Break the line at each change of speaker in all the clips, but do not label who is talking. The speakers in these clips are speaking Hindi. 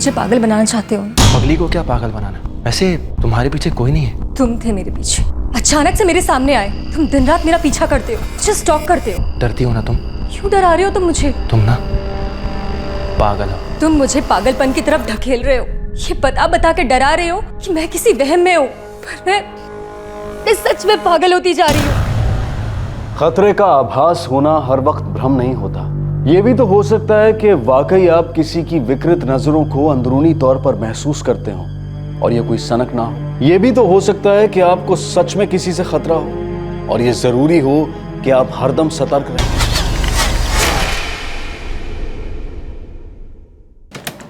मुझे पागल बनाना चाहते हो।
पगली को क्या पागल बनाना? वैसे तुम्हारे पीछे कोई नहीं है।
तुम थे मेरे पीछे, अचानक से मेरे सामने आए। तुम दिन रात मेरा पीछा करते हो, मुझे स्टॉक करते हो।
डरती हो ना तुम?
क्यों डरा रहे हो तुम मुझे?
तुम ना पागल हो।
तुम मुझे पागलपन की तरफ ढकेल रहे हो, ये बता बता के डरा रहे हो कि मैं किसी वहम में हूँ, पर मैं सच में पागल होती जा रही हूँ।
खतरे का आभास होना हर वक्त भ्रम नहीं होता। ये भी तो हो सकता है कि वाकई आप किसी की विकृत नजरों को अंदरूनी तौर पर महसूस करते हो और ये कोई सनक ना हो। ये भी तो हो सकता है कि आपको सच में किसी से खतरा हो और ये जरूरी हो कि आप हरदम सतर्क रहें।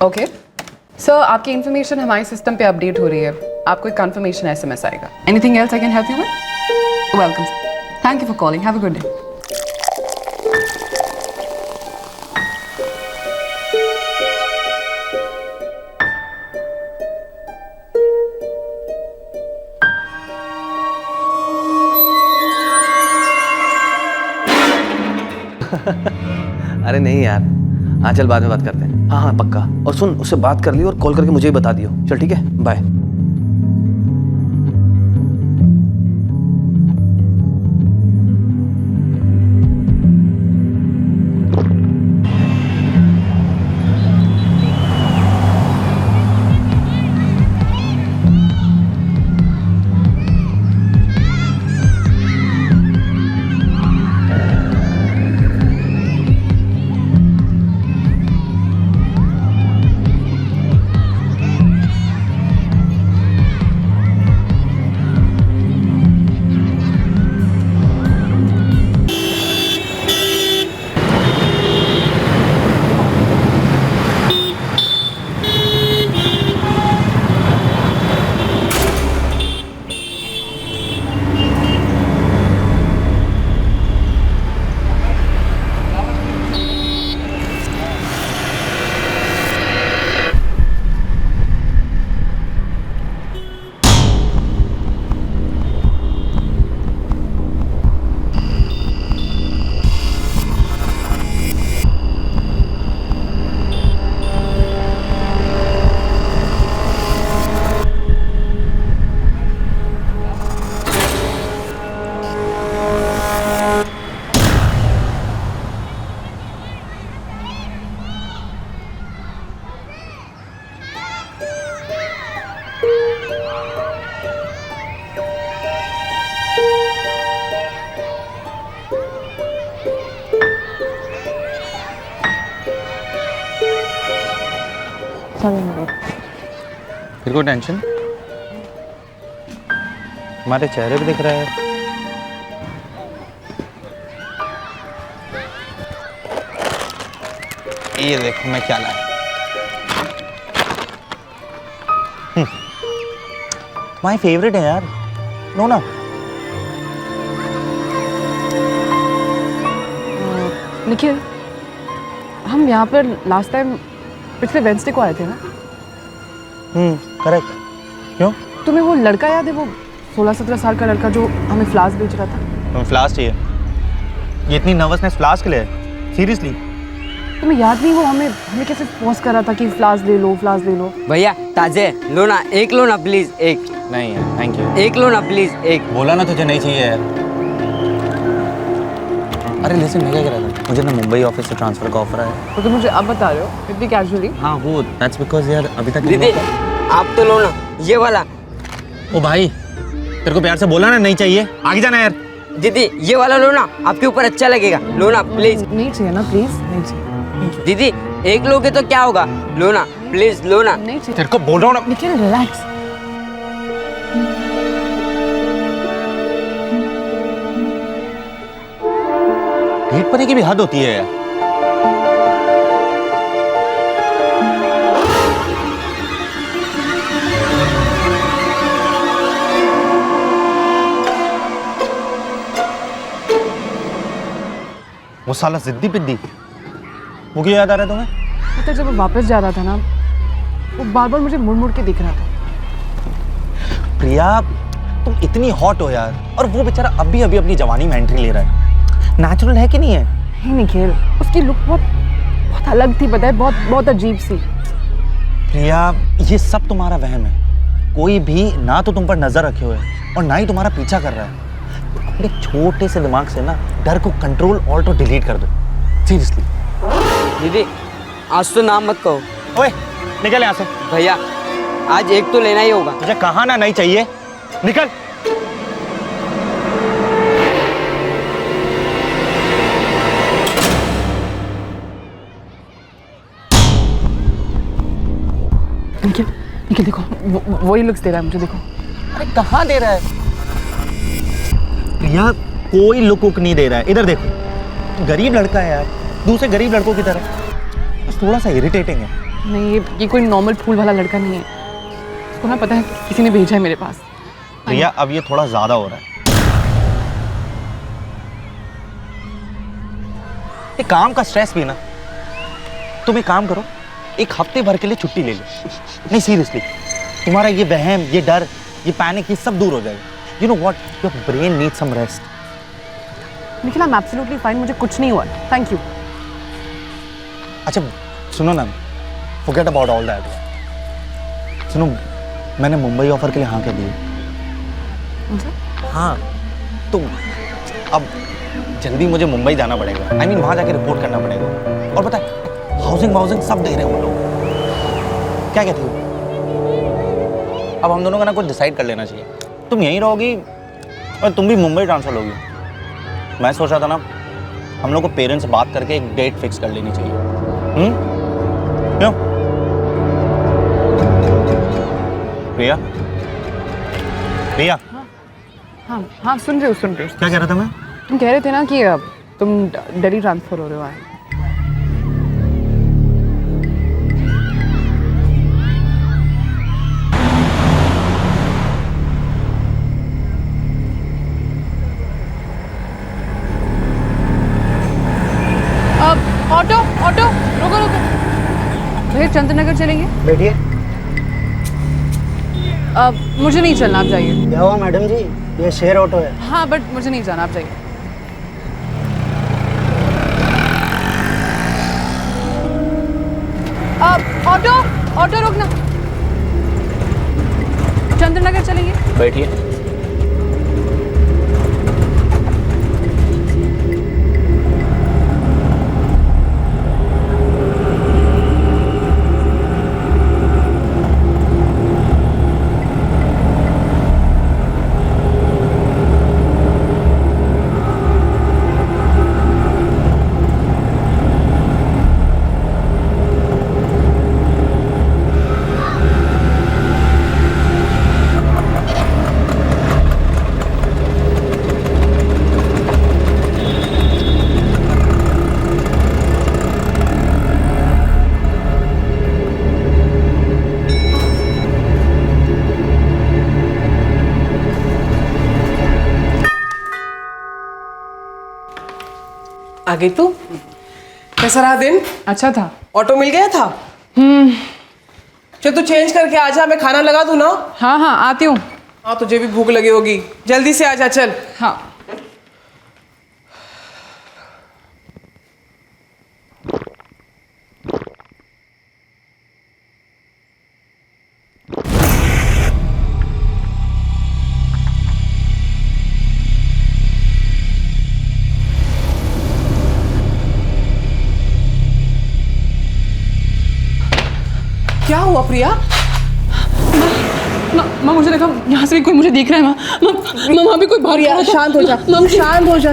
ओके सर, आपकी इंफॉर्मेशन हमारे सिस्टम पे अपडेट हो रही है। आपको एक कंफर्मेशन एसएमएस आएगा। Anything else I can help you with? Welcome sir, thank you for calling, have a good day.
अरे नहीं यार, हाँ चल बाद में बात करते हैं। हाँ हाँ पक्का। और सुन, उससे बात कर ली और कॉल करके मुझे ही बता दियो। चल ठीक है, बाय।
फिर कोई टेंशन? हमारे चेहरे भी दिख रहा है। ये देखो मैं क्या लाया। तुम्हारी फेवरेट है यार, नो ना?
निखिल, हम यहाँ पर लास्ट टाइम पिछले वेडनेसडे को आए थे ना?
करेक्ट। क्यों?
तुम्हें वो लड़का याद है, वो 16-17 साल का लड़का जो हमें फ्लास्क बेच रहा था?
तुम्हें फ्लास्क चाहिए? ये इतनी नर्वसनेस फ्लास्क के लिए? सीरियसली?
तुम्हें याद नहीं वो हमें कैसे फोर्स कर रहा था कि फ्लास्क ले लो, फ्लास्क ले लो।
भैया ताजे लो ना, एक लो ना प्लीज, एक।
नहीं यार, थैंक यू।
एक लो ना प्लीज, एक।
बोला ना तुझे नहीं चाहिए यार। अरे लिसन, मैं क्या कह रहा था, मुझे ना मुंबई ऑफिस से ट्रांसफर का ऑफर आया।
तो तुम मुझे अब बता रहे हो इतनी कैजुअली?
हाँ वो दैट्स बिकॉज यार अभी तक
दीदी आप तो लो ना ये वाला।
ओ भाई, तेरे को प्यार से बोला ना नहीं चाहिए, आगे जाना यार।
दीदी ये वाला लो ना, आपके ऊपर अच्छा लगेगा, लो ना प्लीज।
नहीं चाहिए ना, प्लीज नहीं चाहिए।
दीदी एक लोगे तो क्या होगा, लो ना प्लीज, लो ना।
नहीं चाहिए।
तेरे को बोल रहा हूँ ना।
निखिल रिलैक्स।
डेट पर की भी हद होती है यार। वो साला जिद्दी पिद्दी, वो क्यों याद आ रहा है तुम्हें?
मतलब जब वो वापस जा रहा था ना, वो बार बार मुझे मुड़ मुड़ के दिख रहा था।
प्रिया तुम इतनी हॉट हो यार, और वो बेचारा अभी अभी अपनी जवानी में एंट्री ले रहा है। नेचुरल है कि नहीं है?
नहीं निखिल, उसकी लुक बहुत अलग थी, पता है, बहुत अजीब सी।
प्रिया, ये सब तुम्हारा वहम है। कोई भी ना तो तुम पर नजर रखे हुए है और ना ही तुम्हारा पीछा कर रहा है। तो अपने छोटे से दिमाग से ना डर को कंट्रोल ऑल्ट और डिलीट कर दो, सीरियसली।
दीदी आज तो नाम मत कहो।
ओए निकल यहाँ से।
भैया आज एक तो लेना ही होगा।
तुझे कहा ना नहीं चाहिए, निकल।
निखिल, निखिल देखो, वही लुक्स दे रहा है मुझे, देखो।
अरे कहाँ दे रहा है प्रिया? कोई लुक उक नहीं दे रहा है। इधर देखो, गरीब लड़का है यार, दूसरे गरीब लड़कों की तरह। बस थोड़ा सा इरिटेटिंग है।
नहीं, ये कोई नॉर्मल फूल वाला लड़का नहीं है। इसको ना पता है किसी ने भेजा है मेरे पास।
प्रिया अब ये थोड़ा ज्यादा हो रहा है। ये काम का स्ट्रेस भी ना, तुम एक काम करो, एक हफ्ते भर के लिए छुट्टी ले लो। नहीं सीरियसली, तुम्हारा ये वहम, ये डर, ये पैनिक, ये सब दूर हो जाएगा। You know what, your brain needs some rest.
Nikhil, I am absolutely fine, मुझे कुछ नहीं हुआ, थैंक यू।
अच्छा सुनो ना, फॉरगेट अबाउट ऑल दैट। सुनो, मैंने मुंबई ऑफर के लिए हाँ कह दी। हाँ, तो अब जल्दी मुझे मुंबई जाना पड़ेगा। आई मीन वहाँ जाके रिपोर्ट करना पड़ेगा। और पता है, हाउसिंग सब दे रहे हैं वो लोग। क्या कहती हो? अब हम दोनों का ना कुछ डिसाइड कर लेना चाहिए। तुम यहीं रहोगी और तुम भी मुंबई ट्रांसफर होगी। मैं सोच रहा था ना, हम लोग को पेरेंट्स से बात करके एक डेट फिक्स कर लेनी चाहिए। क्यों प्रिया? प्रिया,
हाँ हाँ, सुन रहे हो।
क्या कह रहा था मैं?
तुम कह रहे थे ना कि तुम दिल्ली ट्रांसफर हो रहे हो। ऑटो ऑटो, रुको रुको, भैया चंद्रनगर चलेंगे?
बैठिए।
मुझे नहीं चलना, आप जाइए।
क्या हुआ मैडम जी, ये शेयर ऑटो है।
हाँ बट मुझे नहीं जाना, आप जाइए। ऑटो ऑटो, रुकना। चंद्रनगर चलेंगे?
बैठिए।
आ गई तू? कैसा रहा दिन?
अच्छा था।
ऑटो मिल गया था? चल तू चेंज करके आ जा, मैं खाना लगा दूं ना।
हाँ हाँ, आती हूँ।
हाँ तुझे भी भूख लगी होगी, जल्दी से आ जा। चल।
हाँ।
क्या हुआ प्रिया?
माँ मुझे लगा यहाँ से भी कोई मुझे देख रहा है। माँ वहाँ भी कोई बाहर
प्रिया शांत हो जा,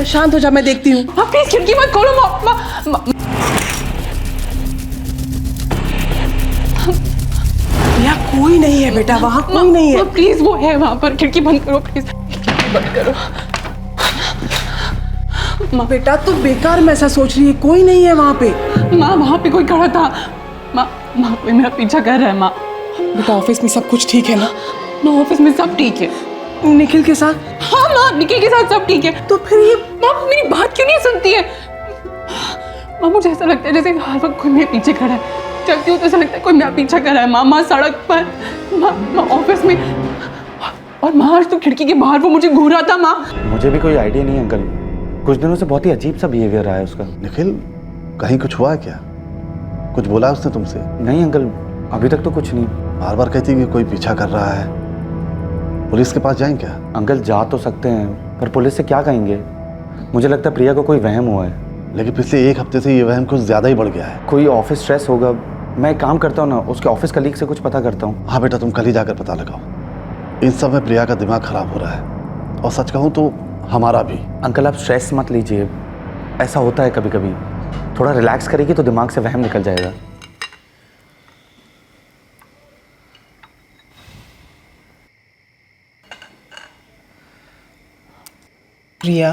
शांत हो जा, मैं देखती हूँ।
आप प्लीज खिड़की मत खोलो।
प्रिया कोई नहीं है बेटा, वहाँ कोई नहीं है।
प्लीज, वो है वहाँ पर, खिड़की बंद करो प्लीज, खिड़की बंद करो।
माँ बेटा तू बेकार में ऐसा सोच रही है, कोई नहीं है वहाँ पे।
माँ वहाँ पे कोई खड़ा था। माँ कोई मेरा पीछा कर रहा है। माँ
बेटा ऑफिस में सब कुछ ठीक है ना?
माँ ऑफिस में सब ठीक है।
निखिल के साथ?
हाँ माँ, निखिल के साथ सब ठीक है।
तो फिर ये
माँ मेरी बात क्यों नहीं सुनती है? माँ मुझे ऐसा लगता है जैसे हर वक्त कोई मेरे पीछे खड़ा है। चलती हूँ तो ऐसा लगता है कोई मेरा पीछा कर रहा है। माँ सड़क पर, माँ ऑफिस में, और माँ आज तो खिड़की के बाहर वो मुझे घूर रहा था। माँ
मुझे भी कोई आइडिया नहीं अंकल, कुछ दिनों से बहुत ही अजीब सा बिहेवियर रहा है उसका।
निखिल कहीं कुछ हुआ है क्या? कुछ बोला उसने तुमसे?
नहीं अंकल,
अभी तक तो कुछ नहीं।
बार बार कहती कि कोई पीछा कर रहा है। पुलिस के पास जाएं क्या?
अंकल जा तो सकते हैं पर पुलिस से क्या कहेंगे? मुझे लगता है प्रिया को कोई वहम हुआ है।
लेकिन पिछले एक हफ्ते से ये वहम कुछ ज्यादा ही बढ़ गया है।
कोई ऑफिस स्ट्रेस होगा। मैं एक काम करता हूँ ना, उसके ऑफिस कलीग से कुछ पता करता हूँ।
हाँ बेटा, तुम कल ही जाकर पता लगाओ। इन सब में प्रिया का दिमाग खराब हो रहा है, और सच कहूँ तो हमारा भी।
अंकल आप स्ट्रेस मत लीजिए, ऐसा होता है कभी कभी। थोड़ा रिलैक्स करेगी तो दिमाग से वहम निकल जाएगा।
प्रिया,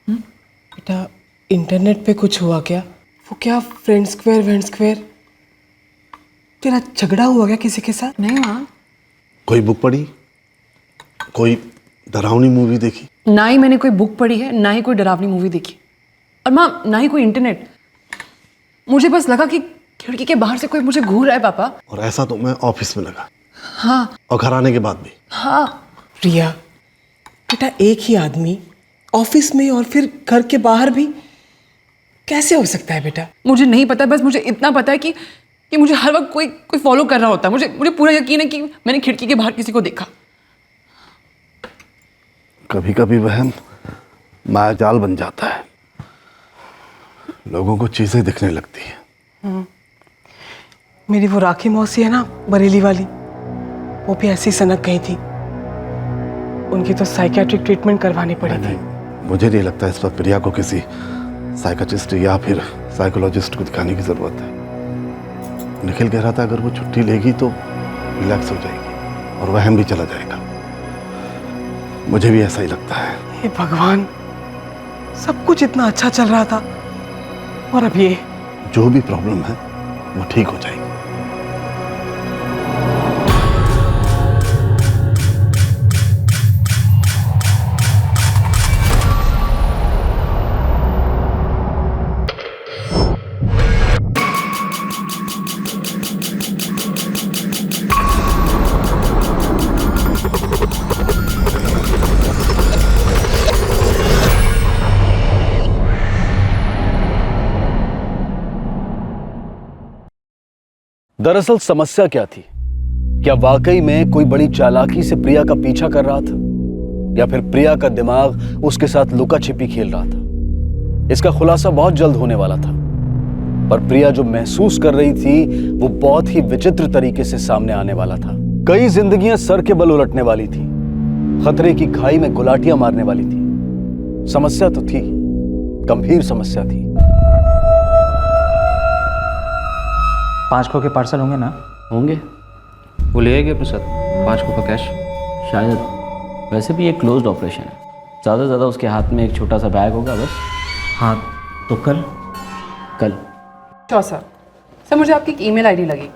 बेटा इंटरनेट पे कुछ हुआ क्या? वो क्या फ्रेंड स्क्वायर तेरा झगड़ा हुआ क्या किसी के साथ?
नहीं माँ,
कोई बुक पढ़ी, कोई डरावनी मूवी देखी?
ना ही मैंने कोई बुक पढ़ी है, ना ही कोई डरावनी मूवी देखी, और माँ ना ही कोई इंटरनेट। मुझे बस लगा कि खिड़की के बाहर से कोई मुझे घूर रहा है पापा।
और ऐसा तो मैं ऑफिस में लगा।
हाँ।
और घर आने के बाद भी?
हाँ।
प्रिया बेटा, एक ही आदमी ऑफिस में और फिर घर के बाहर भी कैसे हो सकता है बेटा?
मुझे नहीं पता, बस मुझे इतना पता है कि मुझे हर वक्त कोई फॉलो कर रहा होता है। मुझे पूरा यकीन है कि मैंने खिड़की के बाहर किसी को देखा।
कभी कभी वहम मायाजाल बन जाता है, लोगों को चीजें दिखने लगती है।
मेरी वो राखी मौसी है ना, बरेली वाली, वो भी ऐसी सनक गई थी। उनकी तो साइकियाट्रिक ट्रीटमेंट करवानी पड़ी थी।
मुझे नहीं लगता इस पर प्रिया को किसी साइकियाट्रिस्ट या फिर साइकोलॉजिस्ट को दिखाने की जरूरत है। निखिल कह रहा था अगर वो छुट्टी लेगी तो रिलैक्स हो जाएगी और वहम भी चला जाएगा। मुझे भी ऐसा ही लगता है।
हे भगवान, सब कुछ इतना अच्छा चल रहा था और अब ये।
जो भी प्रॉब्लम है वो ठीक हो जाएगी।
दरअसल समस्या क्या थी? क्या वाकई में कोई बड़ी चालाकी से प्रिया का पीछा कर रहा था, या फिर प्रिया का दिमाग उसके साथ लुका छिपी खेल रहा था? इसका खुलासा बहुत जल्द होने वाला था, पर प्रिया जो महसूस कर रही थी वो बहुत ही विचित्र तरीके से सामने आने वाला था। कई जिंदगियां सर के बल उलटने वाली थी, खतरे की खाई में गुलाटियां मारने वाली थी। समस्या तो थी, गंभीर समस्या थी।
5 को के पार्सल होंगे ना?
होंगे। वो ले आएंगे अपने साथ 5 को का कैश?
शायद। वैसे भी ये क्लोज्ड ऑपरेशन है, ज़्यादा से ज़्यादा उसके हाथ में एक छोटा सा बैग होगा बस। हाँ तो कल
श्योर सर। सर मुझे आपकी एक ईमेल आईडी लगेगी।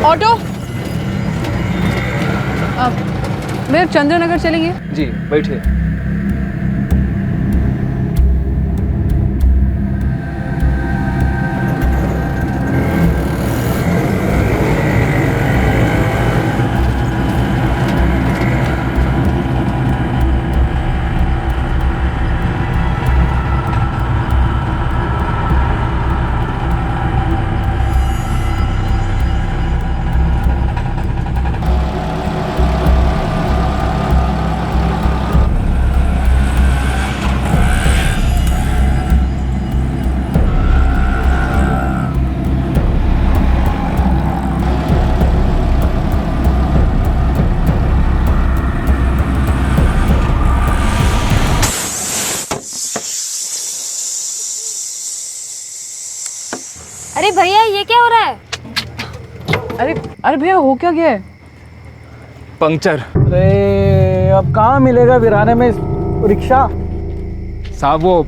ऑटो, भैया चंद्रनगर चलेंगे?
जी बैठिए।
भैया ये क्या हो रहा है?
अरे अरे भैया हो क्या गया है?
पंक्चर।
अरे अब कहाँ मिलेगा वीराने में रिक्शा?
साहब वो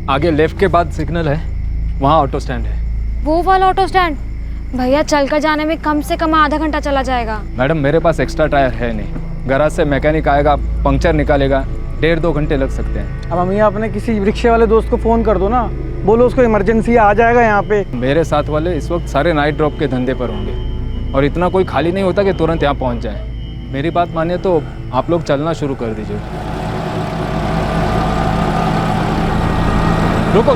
आगे लेफ्ट के बाद सिग्नल है, वहाँ ऑटो स्टैंड है।
वो वाला ऑटो स्टैंड? भैया चलकर जाने में कम से कम आधा घंटा चला जाएगा।
मैडम मेरे पास एक्स्ट्रा टायर है नहीं, गराज से मैकेनिक आएगा, पंक्चर निकालेगा, 1.5-2 घंटे लग सकते हैं।
अब अमिया अपने किसी रिक्शे वाले दोस्त को फ़ोन कर दो ना, बोलो उसको इमरजेंसी आ जाएगा यहाँ पे।
मेरे साथ वाले इस वक्त सारे नाइट ड्रॉप के धंधे पर होंगे और इतना कोई खाली नहीं होता कि तुरंत यहाँ पहुँच जाए। मेरी बात मानिए तो आप लोग चलना शुरू कर दीजिए। रुको,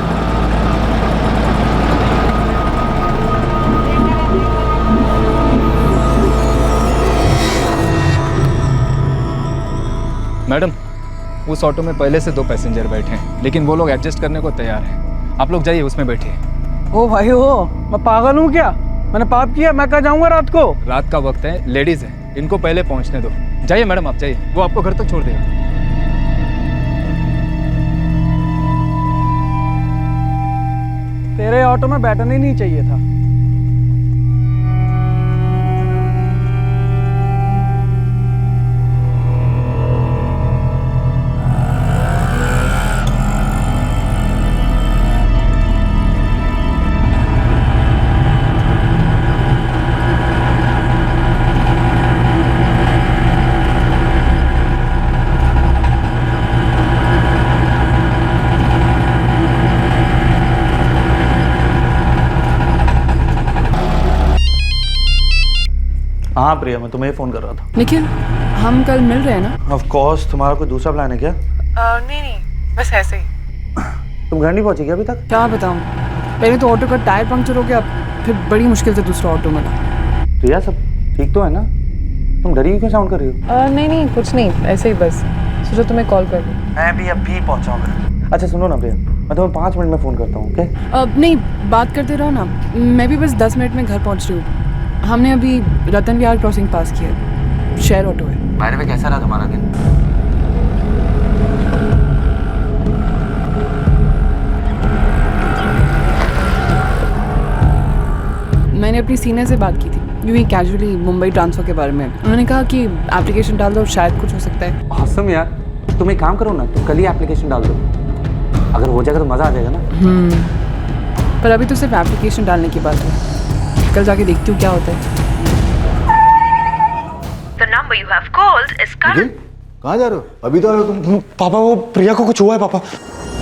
मैडम उस ऑटो में पहले से 2 पैसेंजर बैठे हैं, लेकिन वो लोग एडजस्ट करने को तैयार हैं। आप लोग जाइए, उसमें बैठिए।
ओ भाई हो, मैं पागल हूँ क्या? मैंने पाप किया? मैं कहाँ जाऊँगा रात को?
रात का वक्त है, लेडीज है, इनको पहले पहुंचने दो। जाइए मैडम, आप जाइए, वो आपको घर तक छोड़ देगा।
तेरे ऑटो में बैठना ही नहीं चाहिए था।
हाँ प्रिया, मैं तुम्हें फ़ोन कर रहा था।
निखिल, हम कल मिल रहे हैं ना?
Of course. तुम्हारा कोई दूसरा प्लान है क्या?
नहीं, बस ऐसे ही।
तुम घर नहीं पहुंची क्या अभी तक?
क्या बताऊँ, पहले तो ऑटो का टायर पंक्चर हो गया, फिर बड़ी मुश्किल से दूसरा ऑटो मिला।
प्रिया सब ठीक तो है ना? तुम डरी हुई क्यों साउंड कर रही हो?
नहीं कुछ नहीं, ऐसे ही बस सोचो तुम्हें कॉल कर दूँ।
मैं भी अभी पहुंचाऊंगा। अच्छा सुनो ना प्रिया, मैं तुम्हें 5 मिनट में फ़ोन करता हूँ, ओके?
नहीं, बात करते रहो ना, मैं भी बस 10 मिनट में घर पहुँच रही हूँ। हमने अभी रतन विहार क्रॉसिंग पास किया, शेयर ऑटो है।
बाहर में कैसा रहा तुम्हारा दिन?
मैंने अपनी सीनियर से बात की थी, यूँ ही कैजुअली, मुंबई ट्रांसफ़र के बारे में। उन्होंने कहा कि एप्लीकेशन डाल दो, शायद कुछ हो सकता है।
ऑसम यार, तुम एक काम करो ना, तुम कल ही एप्लीकेशन डाल दो। अगर हो जाएगा तो मज़ा आ जाएगा ना।
पर अभी तो सिर्फ एप्लीकेशन डालने की बात है, कल जाके देखती हूँ क्या होता है।
The number you have called is current.
कहाँ जा रहे हो? अभी तो आ रहे हो तुम?
पापा वो प्रिया को कुछ हुआ है पापा।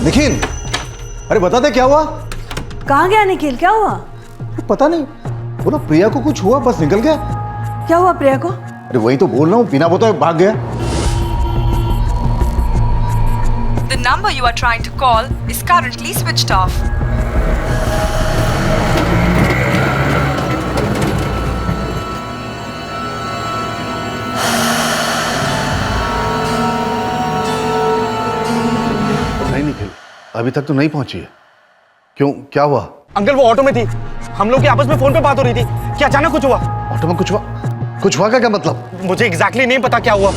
निखिल, अरे बता दे क्या हुआ?
कहाँ गया निखिल, क्या हुआ?
पता नहीं, बोलो प्रिया को कुछ हुआ, बस निकल गया।
क्या हुआ प्रिया को?
अरे वही तो बोल रहा हूँ, बिना बताए भाग गया।
The number you are trying to call is currently switched off.
नहीं निखिल, अभी तक तो नहीं पहुंची है। क्यों, क्या हुआ?
अंकल वो ऑटो में थी, हम लोग की आपस में फोन पे बात हो रही थी, क्या अचानक कुछ हुआ?
ऑटो में कुछ हुआ? कुछ हुआ का क्या मतलब?
मुझे एग्जैक्टली नहीं पता क्या हुआ,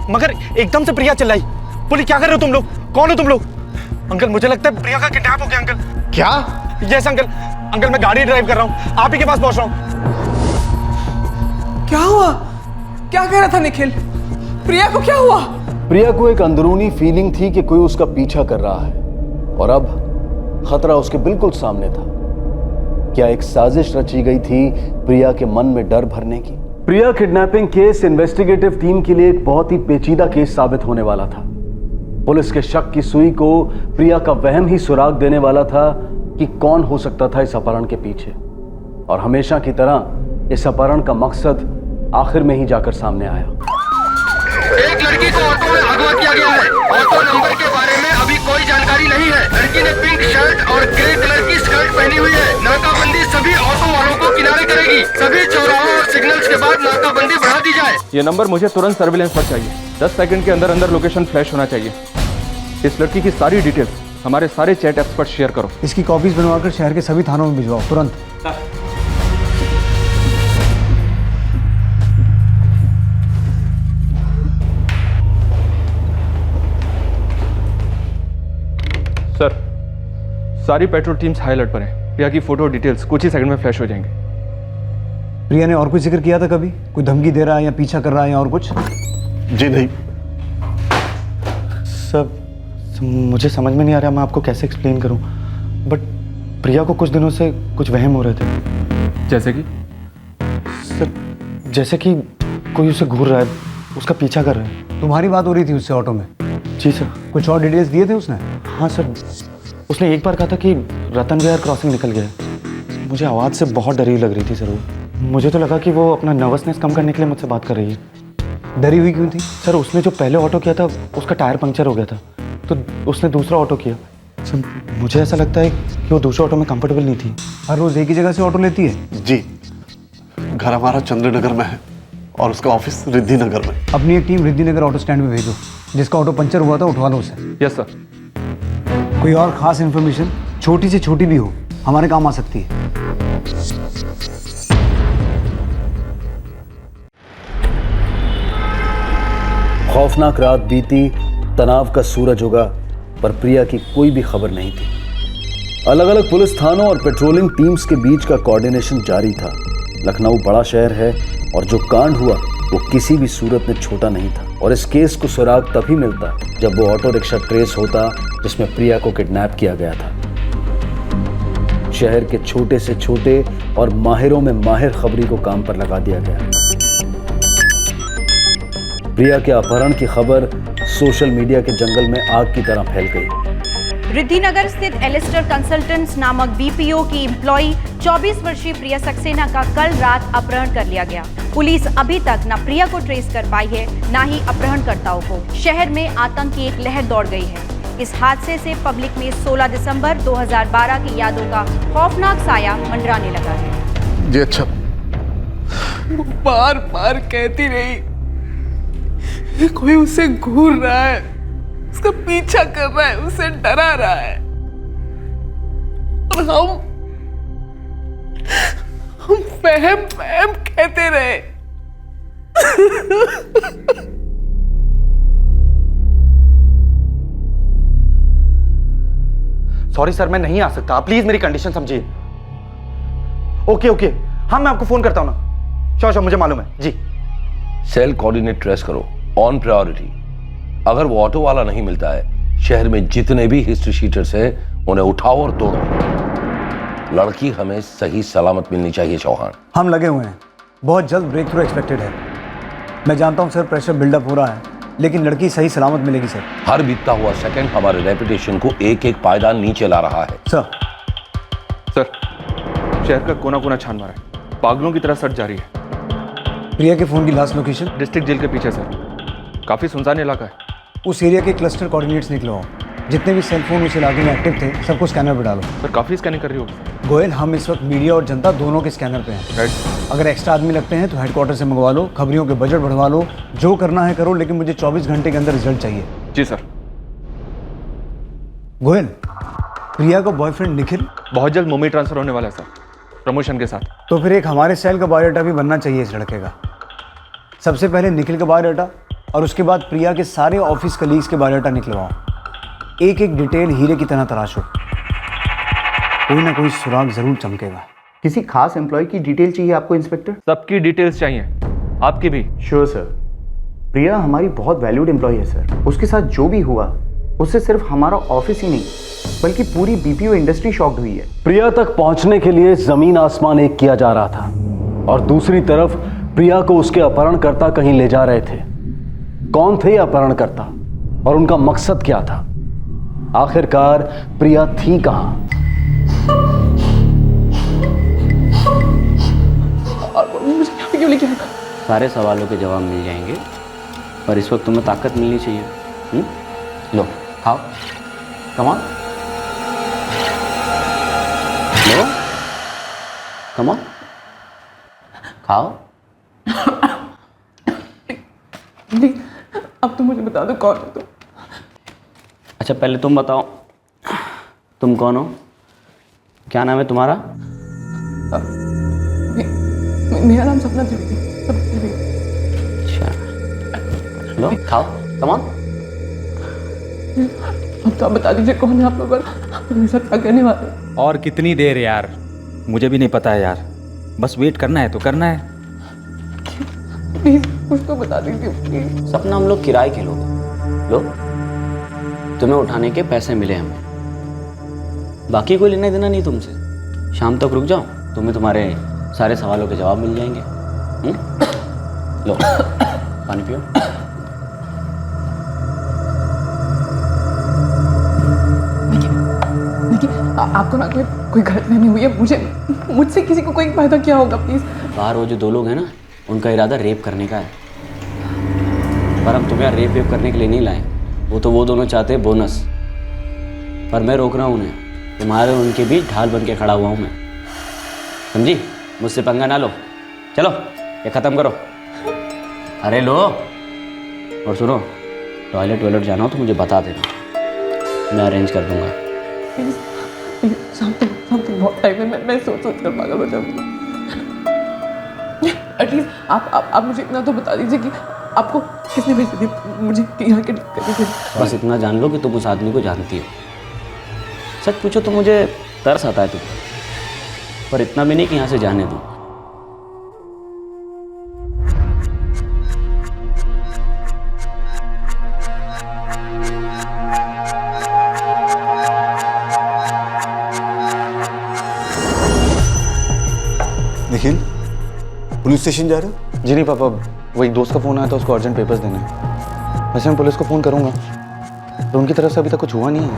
मगर एकदम से प्रिया चिल्लाई, बोली क्या कर रहे हो तुम लोग, कौन हो तुम लोग? अंकल मुझे लगता है प्रिया का किडनैप हो गया अंकल।
क्या?
यस अंकल, अंकल मैं गाड़ी ड्राइव कर रहा हूँ, आप ही के पास पहुंच रहा हूँ।
क्या हुआ? क्या कह रहा था निखिल? प्रिया को क्या हुआ?
प्रिया को एक अंदरूनी फीलिंग थी कि कोई उसका पीछा कर रहा है और अब खतरा उसके बिल्कुल सामने था। क्या एक साजिश रची गई थी प्रिया के मन में डर भरने की? प्रिया किडनैपिंग केस इन्वेस्टिगेटिव टीम के लिए एक बहुत ही पेचीदा केस साबित होने वाला था। पुलिस के शक की सुई को प्रिया का वहम ही सुराग देने वाला था कि कौन हो सकता था इस अपहरण के पीछे। और हमेशा की तरह इस अपहरण का मकसद आखिर में ही जाकर सामने आया।
एक लड़की को ऑटो में अगवा किया गया है। ऑटो नंबर के बारे में अभी कोई जानकारी नहीं है। लड़की ने पिंक शर्ट और ग्रे कलर की स्कर्ट पहनी हुई है। नाकाबंदी सभी ऑटो वालों को किनारे करेगी। सभी चौराहों और सिग्नल्स के बाद नाकाबंदी बढ़ा दी जाए।
ये नंबर मुझे तुरंत सर्विलेंस पर चाहिए। 10 सेकंड के अंदर अंदर लोकेशन फ्लैश होना चाहिए। इस लड़की की सारी डिटेल्स हमारे सारे चैट ऐप्स पर शेयर करो।
इसकी कॉपीज बनवाकर शहर के सभी थानों में भिजवाओ तुरंत।
सर, सारी पेट्रोल टीम्स हाई अलर्ट पर हैं। प्रिया की फ़ोटो डिटेल्स कुछ ही सेकंड में फ्लैश हो जाएंगे।
प्रिया ने और कुछ जिक्र किया था कभी? कोई धमकी दे रहा है या पीछा कर रहा है या और कुछ?
जी नहीं।
सर मुझे समझ में नहीं आ रहा मैं आपको कैसे एक्सप्लेन करूं, बट प्रिया को कुछ दिनों से कुछ वहम हो रहे थे।
जैसे कि?
सर जैसे कि कोई उसे घूर रहा है, उसका पीछा कर रहा है।
तुम्हारी बात हो रही थी उससे ऑटो में?
जी सर।
कुछ और डिटेल्स दिए थे उसने?
हाँ सर, उसने एक बार कहा था कि रतन विहार क्रॉसिंग निकल गया। मुझे आवाज़ से बहुत डरी लग रही थी सर वो। मुझे तो लगा कि वो अपना नर्वसनेस कम करने के लिए मुझसे बात कर रही है।
डरी हुई क्यों थी?
सर उसने जो पहले ऑटो किया था उसका टायर पंक्चर हो गया था, तो उसने दूसरा ऑटो किया। सर मुझे ऐसा लगता है कि वो दूसरे ऑटो में कंफर्टेबल नहीं थी।
हर रोज एक ही जगह से ऑटो लेती है?
जी, घर हमारा चंद्रनगर में है और उसका ऑफिस रिद्धि नगर में।
अपनी एक टीम रिद्धि नगर ऑटो स्टैंड में भेजो, जिसका ऑटो पंचर हुआ था उठवा लो उसे।
Yes sir.
कोई और खास इन्फॉर्मेशन, छोटी से छोटी भी हो, हमारे काम आ सकती है।
खौफनाक रात बीती, तनाव का सूरज उगा, पर प्रिया की कोई भी खबर नहीं थी। अलग अलग पुलिस थानों और पेट्रोलिंग टीम्स के बीच का कोऑर्डिनेशन जारी था। लखनऊ बड़ा शहर है और जो कांड हुआ वो किसी भी सूरत में छोटा नहीं था, और इस केस को सुराग तभी मिलता जब वो ऑटो रिक्शा ट्रेस होता जिसमें प्रिया को किडनैप किया गया था। शहर के छोटे से छोटे और माहिरों में माहिर खबरी को काम पर लगा दिया गया। प्रिया के अपहरण की खबर सोशल मीडिया के जंगल में आग की तरह फैल गई।
रिद्धिनगर स्थित एलिस्टर कंसल्टेंट्स नामक बीपीओ की एम्प्लॉई 24 वर्षीय प्रिया सक्सेना का कल रात अपहरण कर लिया गया। पुलिस अभी तक न प्रिया को ट्रेस कर पाई है, न ही अपहरणकर्ताओं को। शहर में आतंक की एक लहर दौड़ गई है। इस हादसे से पब्लिक में 16 दिसंबर 2012 की यादों का खौफनाक साया मंडराने लगा है।
जी अच्छा।
वो बार बार कहती रही कोई उसे घूर रहा है, उसका पीछा कर रहा है, उसे डरा रहा है, और हम वहम वहम कहते रहे।
सॉरी सर, मैं नहीं आ सकता, प्लीज मेरी कंडीशन समझिए। ओके ओके, हाँ मैं आपको फोन करता हूँ ना। श्योर मुझे मालूम है जी।
सेल कोऑर्डिनेट ट्रेस करो ऑन प्रायोरिटी। अगर वो ऑटो वाला नहीं मिलता है, शहर में जितने भी हिस्ट्री शीटर्स हैं उन्हें उठाओ और तोड़ो। लड़की हमें सही सलामत मिलनी चाहिए चौहान।
हम लगे हुए हैं, बहुत जल्द ब्रेक थ्रू एक्सपेक्टेड है। मैं जानता हूं सर प्रेशर बिल्डअप हो रहा है, लेकिन लड़की सही सलामत मिलेगी सर।
हर बीतता हुआ सेकंड हमारे रेपुटेशन को एक एक पायदान नीचे ला रहा है।
सर शहर का कोना कोना छान मारा है, पागलों की तरह सर्च जारी है।
प्रिया के फोन की लास्ट लोकेशन?
डिस्ट्रिक्ट जेल के पीछे सर, काफी सुनसान इलाका है।
उस एरिया के क्लस्टर कोऑर्डिनेट्स निकलवाओ। जितने भी सेल फोन उस इलाके में एक्टिव थे सबको स्कैनर पे डालो।
सर काफी स्कैनिंग कर रही होगी।
गोयल, हम इस वक्त मीडिया और जनता दोनों के स्कैनर पे हैं।
राइट।
अगर एक्स्ट्रा आदमी लगते हैं तो हेडक्वार्टर से मंगवा लो, खबरियों के बजट बढ़वा लो, जो करना है करो, लेकिन मुझे 24 घंटे के अंदर रिजल्ट चाहिए।
जी सर।
गोयल, प्रिया का बॉयफ्रेंड निखिल
बहुत जल्द मुंबई ट्रांसफर होने वाला है सर, प्रमोशन के साथ।
तो फिर एक हमारे सेल का बायोडाटा भी बनना चाहिए इस लड़के का। सबसे पहले निखिल का बायोडाटा और उसके बाद प्रिया के सारे ऑफिस कलीग्स के बायोडाटा निकलवाओ। एक एक डिटेल हीरे की तरह तराशो, कोई ना कोई सुराग जरूर चमकेगा।
किसी खास एम्प्लॉय की डिटेल चाहिए आपको इंस्पेक्टर?
सबकी डिटेल्स चाहिए, आपकी भी।
Sure sir. प्रिया हमारी बहुत वैल्यूड एम्प्लॉय है सर। उसके साथ जो भी हुआ उससे सिर्फ हमारा ऑफिस ही नहीं बल्कि पूरी बीपीओ इंडस्ट्री शॉक्ड हुई है।
प्रिया तक पहुंचने के लिए जमीन आसमान एक किया जा रहा था, और दूसरी तरफ प्रिया को उसके अपहरणकर्ता कहीं ले जा रहे थे। कौन थे अपहरणकर्ता और उनका मकसद क्या था? आखिरकार प्रिया थी कहां?
सारे सवालों के जवाब मिल जाएंगे, पर इस वक्त तुम्हें ताकत मिलनी चाहिए। लो खाओ, come on, low come on, खाओ।
अब तो मुझे बता दो कौन हो तुम।
अच्छा पहले तुम बताओ, तुम कौन हो? क्या नाम है तुम्हारा?
मेरा नाम सपना त्रिवेदी।
अच्छा लो खाओ, कम ऑन।
अब तो आप बता दीजिए कौन है आप लोग, मेरे साथ क्या करने वाले?
और कितनी देर यार?
मुझे भी नहीं पता है यार, बस वेट करना है तो करना है।
प्लीज कुछ तो बता दीजिए प्लीज।
सपना हम लोग किराए के लोग लो, तुम्हें उठाने के पैसे मिले हमें, बाकी कोई लेना देना नहीं तुमसे। शाम तक रुक जाओ, तुम्हें तुम्हारे सारे सवालों के जवाब मिल जाएंगे। लो पानी पियो।
आपको ना कोई गलतफहमी हुई है, मुझसे किसी को कोई फायदा क्या होगा प्लीज।
बाहर वो जो दो लोग हैं ना, उनका इरादा रेप करने का है, पर हम तुम्हें रेप करने के लिए नहीं लाए। वो दोनों चाहते हैं बोनस, पर मैं रोक रहा हूँ उन्हें। तुम्हारे और उनके बीच ढाल बन के खड़ा हुआ हूँ मैं, समझी? मुझसे पंगा ना लो, चलो ये ख़त्म करो। अरे लो, और सुनो, टॉयलेट जाना हो तो मुझे बता देना, मैं अरेंज कर दूंगा।
शाम तक बहुत टाइम है, मैं सोच कर पागल हो जाऊंगी। एटलीस्ट आप मुझे इतना तो बता दीजिए कि आपको किसने भेज दी मुझे यहाँ के करके।
बस इतना जान लो कि तुम उस आदमी को जानती हो। सच पूछो तो मुझे तरस आता है तुम, पर इतना भी नहीं कि यहाँ से जाने दो।
निखिल, पुलिस स्टेशन जा रहे हो?
जी नहीं पापा, वो एक दोस्त का फ़ोन आया था, उसको अर्जेंट पेपर्स देने हैं। वैसे मैं पुलिस को फ़ोन करूँगा, तो उनकी तरफ से अभी तक कुछ हुआ नहीं है।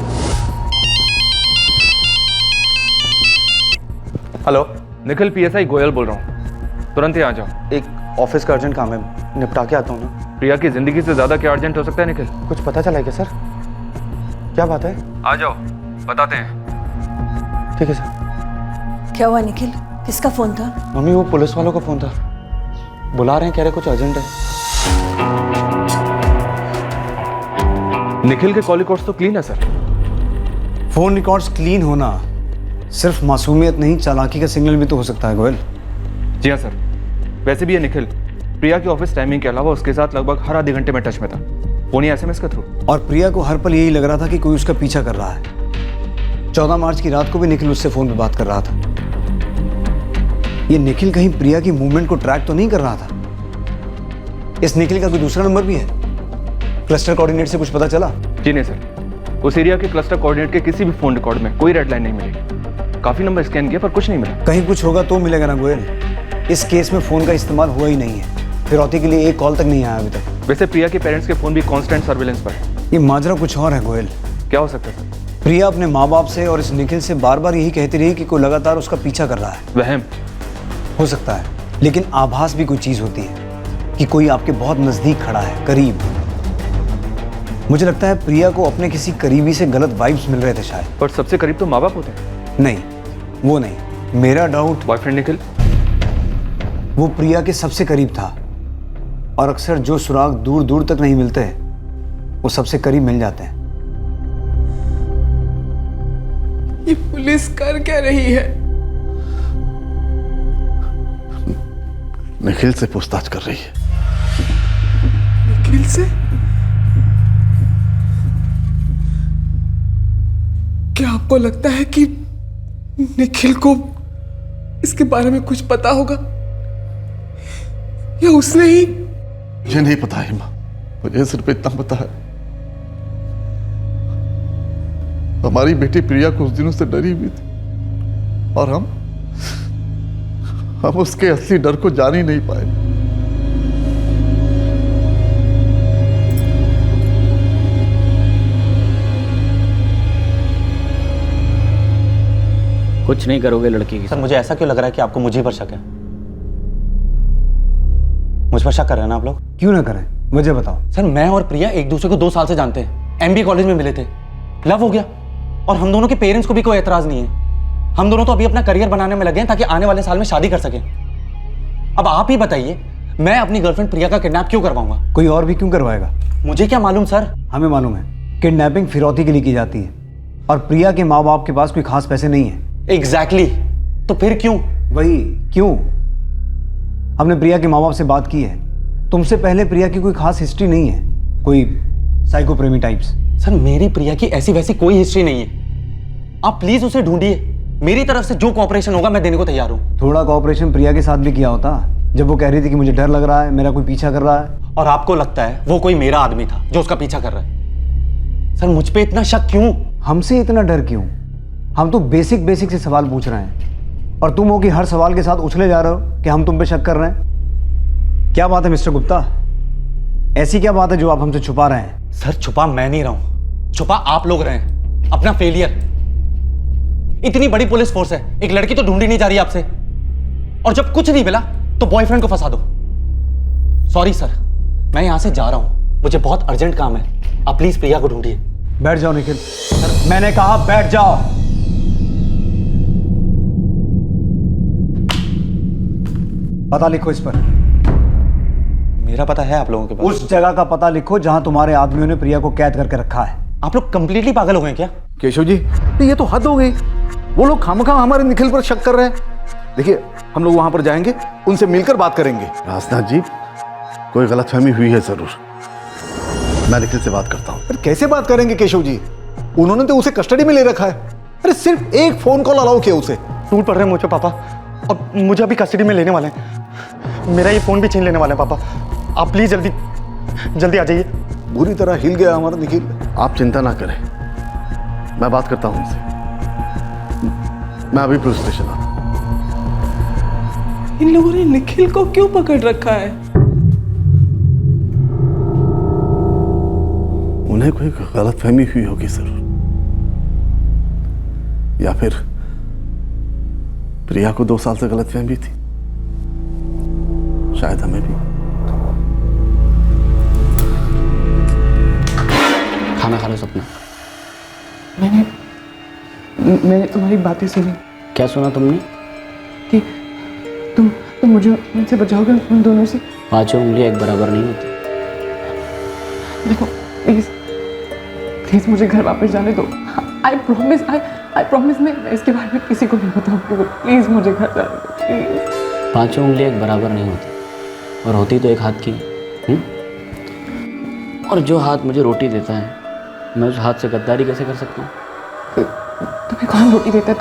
हेलो,
निखिल पीएसआई गोयल बोल रहा हूँ, तुरंत ही आ जाओ।
एक ऑफिस का अर्जेंट काम है, निपटा के आता हूँ ना।
प्रिया की जिंदगी से ज़्यादा क्या अर्जेंट हो सकता है निखिल?
कुछ पता चला है क्या सर? क्या बात है?
आ जाओ, बताते हैं।
ठीक है सर।
क्या हुआ निखिल, किसका फोन था?
मम्मी वो पुलिस वालों का फ़ोन था, बुला रहे हैं, कह रहे कुछ अर्जेंट है।
निखिल के कॉल रिकॉर्ड्स तो क्लीन है सर।
फोन रिकॉर्ड्स क्लीन होना सिर्फ मासूमियत नहीं, चालाकी का सिग्नल भी तो हो सकता है गोयल।
जी हाँ सर। वैसे भी ये निखिल प्रिया की ऑफिस टाइमिंग के अलावा उसके साथ लगभग हर आधे घंटे में टच में था, फोन या एसएमएस के थ्रू।
और प्रिया को हर पल यही लग रहा था कि कोई उसका पीछा कर रहा है। 14 मार्च की रात को भी निखिल उससे फोन पे बात कर रहा था। ये निखिल कहीं प्रिया की मूवमेंट को ट्रैक तो नहीं कर रहा था? इस निखिल का कोई दूसरा नंबर भी है? क्लस्टर कोऑर्डिनेट से कुछ पता चला?
जी नहीं सर, उस एरिया के क्लस्टर कोऑर्डिनेट के किसी भी फोन रिकॉर्ड में कोई रेड लाइन नहीं मिली। काफी नंबर स्कैन किया पर कुछ नहीं मिला।
कहीं कुछ होगा तो मिलेगा ना गोयल। इस केस में फोन का इस्तेमाल हुआ ही नहीं है, फिरौती के लिए एक कॉल तक नहीं आया अभी तक।
वैसे प्रिया के पेरेंट्स के फोन भी कांस्टेंट सर्विलेंस पर है।
ये माजरा कुछ और है गोयल।
क्या हो सकता है सर?
प्रिया अपने माँ बाप से और इस निखिल से बार बार यही कहती रही कि कोई लगातार उसका पीछा कर रहा है।
वहम
हो सकता है, लेकिन आभास भी कोई चीज होती है कि कोई आपके बहुत नजदीक खड़ा है, करीब। मुझे लगता है प्रिया को अपने किसी करीबी से गलत वाइब्स मिल रहे थे शायद।
पर सबसे करीब तो माँ बाप होते हैं।
नहीं, वो नहीं। मेरा डाउट
बॉयफ्रेंड निखिल,
वो प्रिया के सबसे करीब था, और अक्सर जो सुराग दूर दूर तक नहीं मिलते वो सबसे करीब मिल जाते हैं।
ये पुलिस कर क्या रही है?
निखिल से पूछताछ कर रही है।
निखिल से? क्या आपको लगता है कि निखिल को इसके बारे में कुछ पता होगा, या उसने ही?
मुझे नहीं पता है माँ, मुझे सिर्फ इतना पता है, हमारी बेटी प्रिया कुछ दिनों से डरी हुई थी, और हम उसके असली डर को जान ही नहीं पाए।
कुछ नहीं करोगे लड़की की?
सर मुझे ऐसा क्यों लग रहा है कि आपको मुझे पर शक है? मुझ पर शक कर रहे हैं ना आप लोग?
क्यों ना करें, वजह बताओ।
सर मैं और प्रिया एक दूसरे को 2 साल से जानते हैं, एमबी कॉलेज में मिले थे, लव हो गया, और हम दोनों के पेरेंट्स को भी कोई एतराज नहीं है। हम दोनों तो अभी अपना करियर बनाने में लगे हैं ताकि आने वाले साल में शादी कर सकें। अब आप ही बताइए, मैं अपनी गर्लफ्रेंड प्रिया का किडनैप क्यों करवाऊंगा?
कोई और भी क्यों करवाएगा?
मुझे क्या मालूम सर।
हमें मालूम है, किडनैपिंग फिरौती के लिए की जाती है, और प्रिया के माँ बाप के पास कोई खास पैसे नहीं है।
एग्जैक्टली, तो फिर क्यों?
वही क्यों? हमने प्रिया के माँ बाप से बात की है। तुमसे पहले प्रिया की कोई खास हिस्ट्री नहीं है, कोई साइको प्रेमी टाइप्स।
सर मेरी प्रिया की ऐसी वैसी कोई हिस्ट्री नहीं है, आप प्लीज उसे ढूंढिए। मेरी तरफ से जो कोऑपरेशन होगा मैं देने को तैयार हूं।
थोड़ा कोऑपरेशन प्रिया के साथ भी किया होता, जब वो कह रही थी कि मुझे डर लग रहा है, मेरा कोई पीछा कर रहा है।
और आपको लगता है वो कोई मेरा आदमी था जो उसका पीछा कर रहा है? सर मुझ पे इतना शक क्यों?
हमसे इतना डर क्यों? हम तो बेसिक बेसिक से सवाल पूछ रहे हैं और तुम हो कि हर सवाल के साथ उछले जा रहे हो कि हम तुम पे शक कर रहे हैं। क्या बात है मिस्टर गुप्ता, ऐसी क्या बात है जो आप हमसे छुपा रहे हैं?
सर छुपा मैं नहीं रहा हूं, छुपा आप लोग रहे हैं अपना फेलियर। इतनी बड़ी पुलिस फोर्स है, एक लड़की तो ढूंढी नहीं जा रही आपसे, और जब कुछ नहीं मिला तो बॉयफ्रेंड को फंसा दो। सॉरी सर, मैं यहां से जा रहा हूं, मुझे बहुत अर्जेंट काम है। आप प्लीज प्रिया को ढूंढिए।
बैठ जाओ निखिल। सर मैंने कहा बैठ जाओ। पता लिखो इस पर।
मेरा पता है आप लोगों के पास?
उस जगह का पता लिखो जहां तुम्हारे आदमियों ने प्रिया को कैद करके रखा है।
आप लोग कंप्लीटली पागल हो गए क्या?
केशव जी, ये तो हद हो गई। वो लोग खामखा हमारे निखिल पर शक कर रहे हैं। देखिए, हम लोग वहां पर जाएंगे, उनसे मिलकर बात करेंगे। राजनाथ जी, कोई गलतफहमी हुई है जरूर। मैं निखिल से बात करता हूँ।
कैसे बात करेंगे केशव जी? उन्होंने तो उसे कस्टडी में ले रखा है। अरे सिर्फ एक फोन कॉल अलाउ किया उसे।
टूट पड़ रहे हैं मुझे पापा, और मुझे अभी कस्टडी में लेने वाले हैं। मेरा ये फोन भी छीन लेने वाले हैं पापा। आप प्लीज जल्दी जल्दी आ जाइए।
बुरी तरह हिल गया हमारा निखिल।
आप चिंता ना करें, मैं बात करता हूं उनसे। मैं अभी पुलिस स्टेशन आता हूं।
इन लोगों ने निखिल को क्यों पकड़ रखा है?
उन्हें कोई गलतफहमी हुई होगी जरूर, या फिर प्रिया को 2 साल से गलतफहमी थी, शायद हमें भी।
खाना खा लो सपना।
मैंने तुम्हारी बातें सुनी।
क्या सुना तुमने?
कि तुम मुझे मुझसे बचाओगे उन दोनों से।
5 उंगलियां एक बराबर नहीं होती।
देखो प्लीज मुझे घर वापस जाने दो। आई प्रॉमिस मैं इसके बारे में किसी को नहीं बताऊंगी। प्लीज मुझे घर जाने दो प्लीज।
5 उंगलियां एक बराबर नहीं होती, और होती तो एक हाथ की। और जो हाथ मुझे रोटी देता है, मैं उस हाथ से गद्दारी कैसे कर सकता हूँ?
तुम्हें कौन रोटी देता है?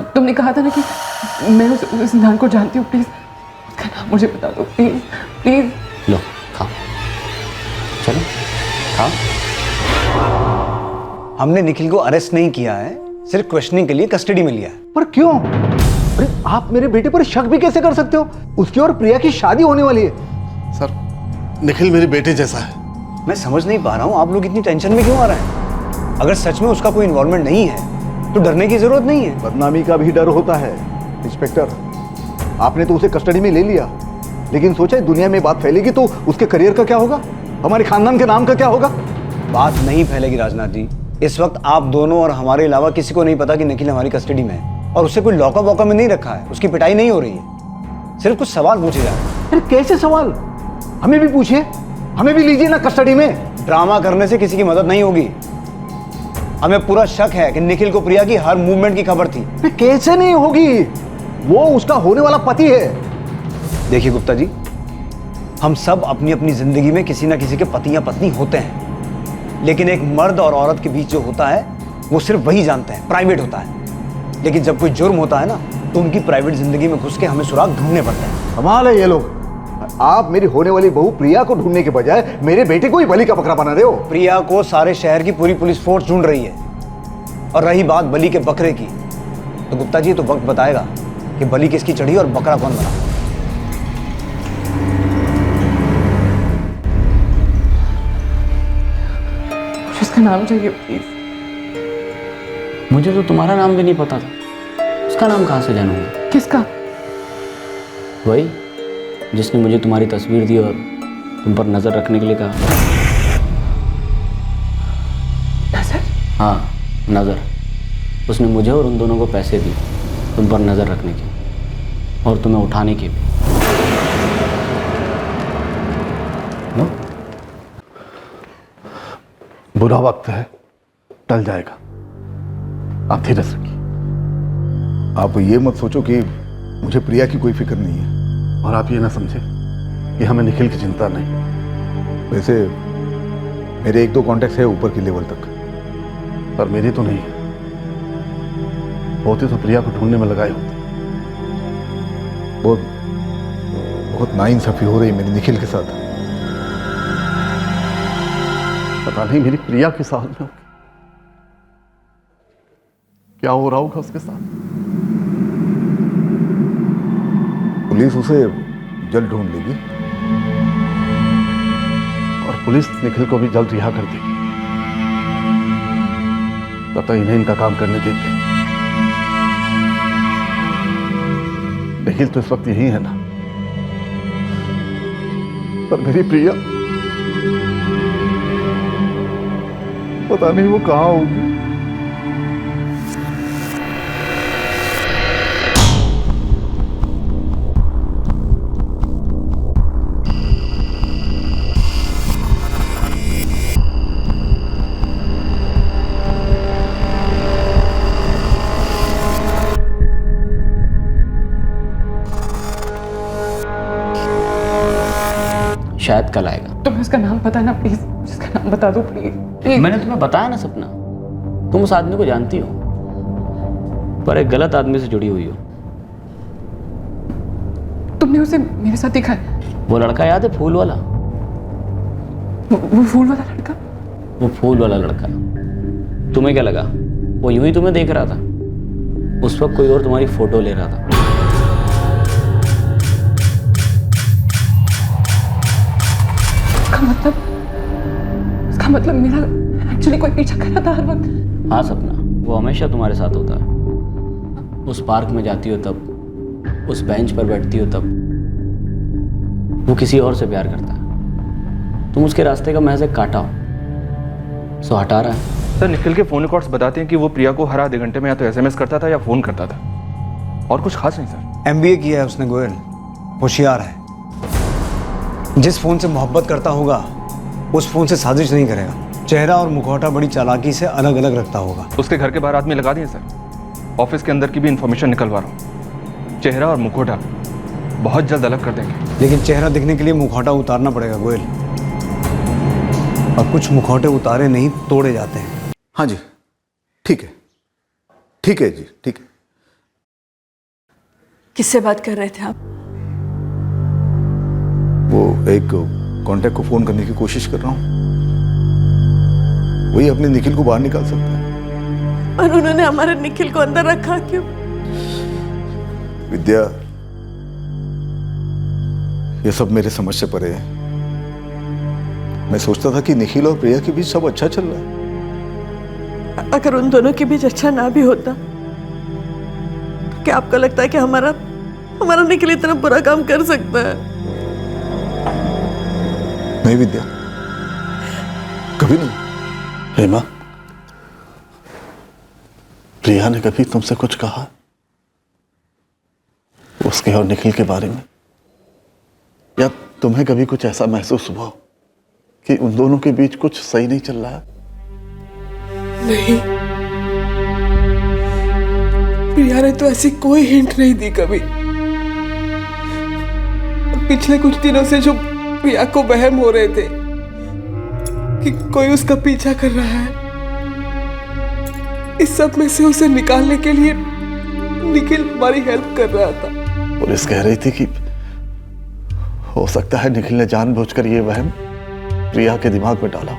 तुमने कहा था ना कि मैं उस इंसान को जानती हूँ। प्लीज उसका नाम मुझे बता दो प्लीज प्लीज।
लो खाओ, चलो खाओ।
हमने निखिल को अरेस्ट नहीं किया है, सिर्फ क्वेश्चनिंग के लिए कस्टडी में लिया है।
पर क्यों? अरे आप मेरे बेटे पर शक भी कैसे कर सकते हो? उसकी और प्रिया की शादी होने वाली है।
सर, निखिल मेरे बेटे जैसा है।
मैं समझ नहीं पा रहा हूँ आप लोग इतनी टेंशन में क्यों आ रहे हैं? अगर सच में उसका कोई इन्वॉल्वमेंट नहीं है तो डरने की जरूरत नहीं है।
बदनामी का भी डर होता है इंस्पेक्टर। आपने तो उसे कस्टडी में ले लिया, लेकिन सोचा दुनिया में बात फैलेगी तो उसके करियर का क्या होगा, हमारे खानदान के नाम का क्या होगा?
बात नहीं फैलेगी राजनाथ जी। इस वक्त आप दोनों और हमारे अलावा किसी को नहीं पता कि निखिल हमारी कस्टडी में है, और उससे कोई लॉकअप वॉकअप में नहीं रखा है। उसकी पिटाई नहीं हो रही है, सिर्फ कुछ सवाल पूछे जा रहे हैं।
अरे कैसे सवाल? हमें भी पूछिए, हमें भी लीजिए ना कस्टडी में।
ड्रामा करने से किसी की मदद नहीं होगी। हमें पूरा शक है कि निखिल को प्रिया की हर मूवमेंट की खबर थी।
कैसे नहीं होगी? वो उसका होने वाला पति है।
देखिए गुप्ता जी, हम सब अपनी अपनी जिंदगी में किसी ना किसी के पति या पत्नी होते हैं, लेकिन एक मर्द और औरत के बीच जो होता है वो सिर्फ वही जानते हैं, प्राइवेट होता है। लेकिन जब कोई जुर्म होता है ना, तो उनकी प्राइवेट जिंदगी में घुस के हमें सुराग ढूंढने पड़ते हैं।
कमाल है ये लोग। आप मेरी होने वाली बहू प्रिया को ढूंढने के बजाय मेरे बेटे को ही बलि का बकरा बना रहे हो।
प्रिया को सारे शहर की पूरी पुलिस फोर्स ढूंढ रही है, और रही बात बलि के बकरे की, तो गुप्ता जी तो वक्त बताएगा कि बलि किसकी चढ़ी और बकरा कौन बना।
उसका नाम चाहिए प्लीज।
मुझे तो तुम्हारा नाम भी नहीं पता था, उसका नाम कहाँ से जानूंगा?
किसका?
वही जिसने मुझे तुम्हारी तस्वीर दी और तुम पर नजर रखने के लिए कहा।
नजर?
हाँ, नजर। उसने मुझे और उन दोनों को पैसे दिए तुम पर नजर रखने के, और तुम्हें उठाने के भी। नो?
बुरा वक्त है, टल जाएगा। आप धीरज रखिए।
आप ये मत सोचो कि मुझे प्रिया की कोई फिक्र नहीं है,
और आप ये ना समझे कि हमें निखिल की चिंता नहीं।
वैसे मेरे 1-2 कॉन्टेक्ट है ऊपर की लेवल तक,
पर मेरी तो नहीं है। होते तो प्रिया को ढूंढने में लगाए होते। बहुत नाइंसाफी हो रही मेरी निखिल के साथ। पता नहीं मेरी प्रिया के साथ में क्या हो रहा होगा उसके साथ। पुलिस उसे जल्द ढूंढ लेगी और पुलिस निखिल को भी जल्द रिहा कर देगी। तब तक इन्हें इनका काम करने देते। निखिल तो इस वक्त यही है ना, पर मेरी प्रिया पता नहीं वो कहां होगी।
शायद कल आएगा।
तुम्हें उसका नाम पता है ना, प्लीज उसका नाम बता दो प्लीज।
मैंने तुम्हें बताया ना सपना, तुम उस आदमी को जानती हो, पर एक गलत आदमी से जुड़ी हुई हो।
तुमने उसे मेरे साथ देखा है?
वो लड़का याद है, फूल वाला?
वो फूल वाला लड़का?
वो फूल वाला लड़का। तुम्हें क्या लगा वो यूं ही तुम्हें देख रहा था? उस वक्त कोई और तुम्हारी फोटो ले रहा था।
उसका मतलब मेरा एक्चुअली कोई पीछा कर रहा था हर वक्त।
हाँ सपना, वो हमेशा तुम्हारे साथ होता है। उस पार्क में जाती हो तब, उस बेंच पर बैठती हो तब, वो किसी और से प्यार करता है। तुम उसके रास्ते का महज एक कांटा हो, सो हटा रहा है।
सर निखिल के फोन रिकॉर्ड्स बताते हैं कि वो प्रिया को हर आधे घंटे में या तो एसएमएस करता था या फोन करता था, और कुछ खास नहीं सर।
एमबीए किया है उसने गोयल, होशियार है। जिस फोन से मोहब्बत करता होगा उस फोन से साजिश नहीं करेगा। चेहरा और मुखौटा बड़ी चालाकी से अलग अलग रखता होगा।
उसके घर के बाहर आदमी लगा दिए सर, ऑफिस के अंदर की भी इंफॉर्मेशन निकलवा रहा हूँ। चेहरा और मुखौटा बहुत जल्द अलग कर देंगे।
लेकिन चेहरा दिखने के लिए मुखौटा उतारना पड़ेगा गोयल, और कुछ मुखौटे उतारे नहीं तोड़े जाते हैं।
हाँ जी ठीक है, ठीक है जी, ठीक है।
किससे बात कर रहे थे आप?
वो एक कांटेक्ट को फोन करने की कोशिश कर रहा हूँ, वही अपने निखिल को बाहर निकाल सकता है।
और उन्होंने हमारे निखिल को अंदर रखा क्यों?
विद्या, ये सब मेरे समझ से परे है। मैं सोचता था कि निखिल और प्रिया के बीच सब अच्छा चल रहा है।
अगर उन दोनों के बीच अच्छा ना भी होता, तो क्या आपको लगता है कि हमारा निखिल इतना बुरा काम कर सकता है?
नहीं विद्या, कभी नहीं। हेमा, प्रिया ने कभी तुमसे कुछ कहा उसके और निखिल के बारे में? या तुम्हें कभी कुछ ऐसा महसूस हुआ कि उन दोनों के बीच कुछ सही नहीं चल रहा है?
नहीं, प्रिया ने तो ऐसी कोई हिंट नहीं दी कभी। पिछले कुछ दिनों से जो प्रिया को वहम हो रहे थे कि कोई उसका पीछा कर रहा है, इस सब में से उसे निकालने के लिए निखिल हमारी हेल्प कर रहा था।
पुलिस कह रही थी कि हो सकता है निखिल ने जानबूझकर ये वहम प्रिया के दिमाग में डाला,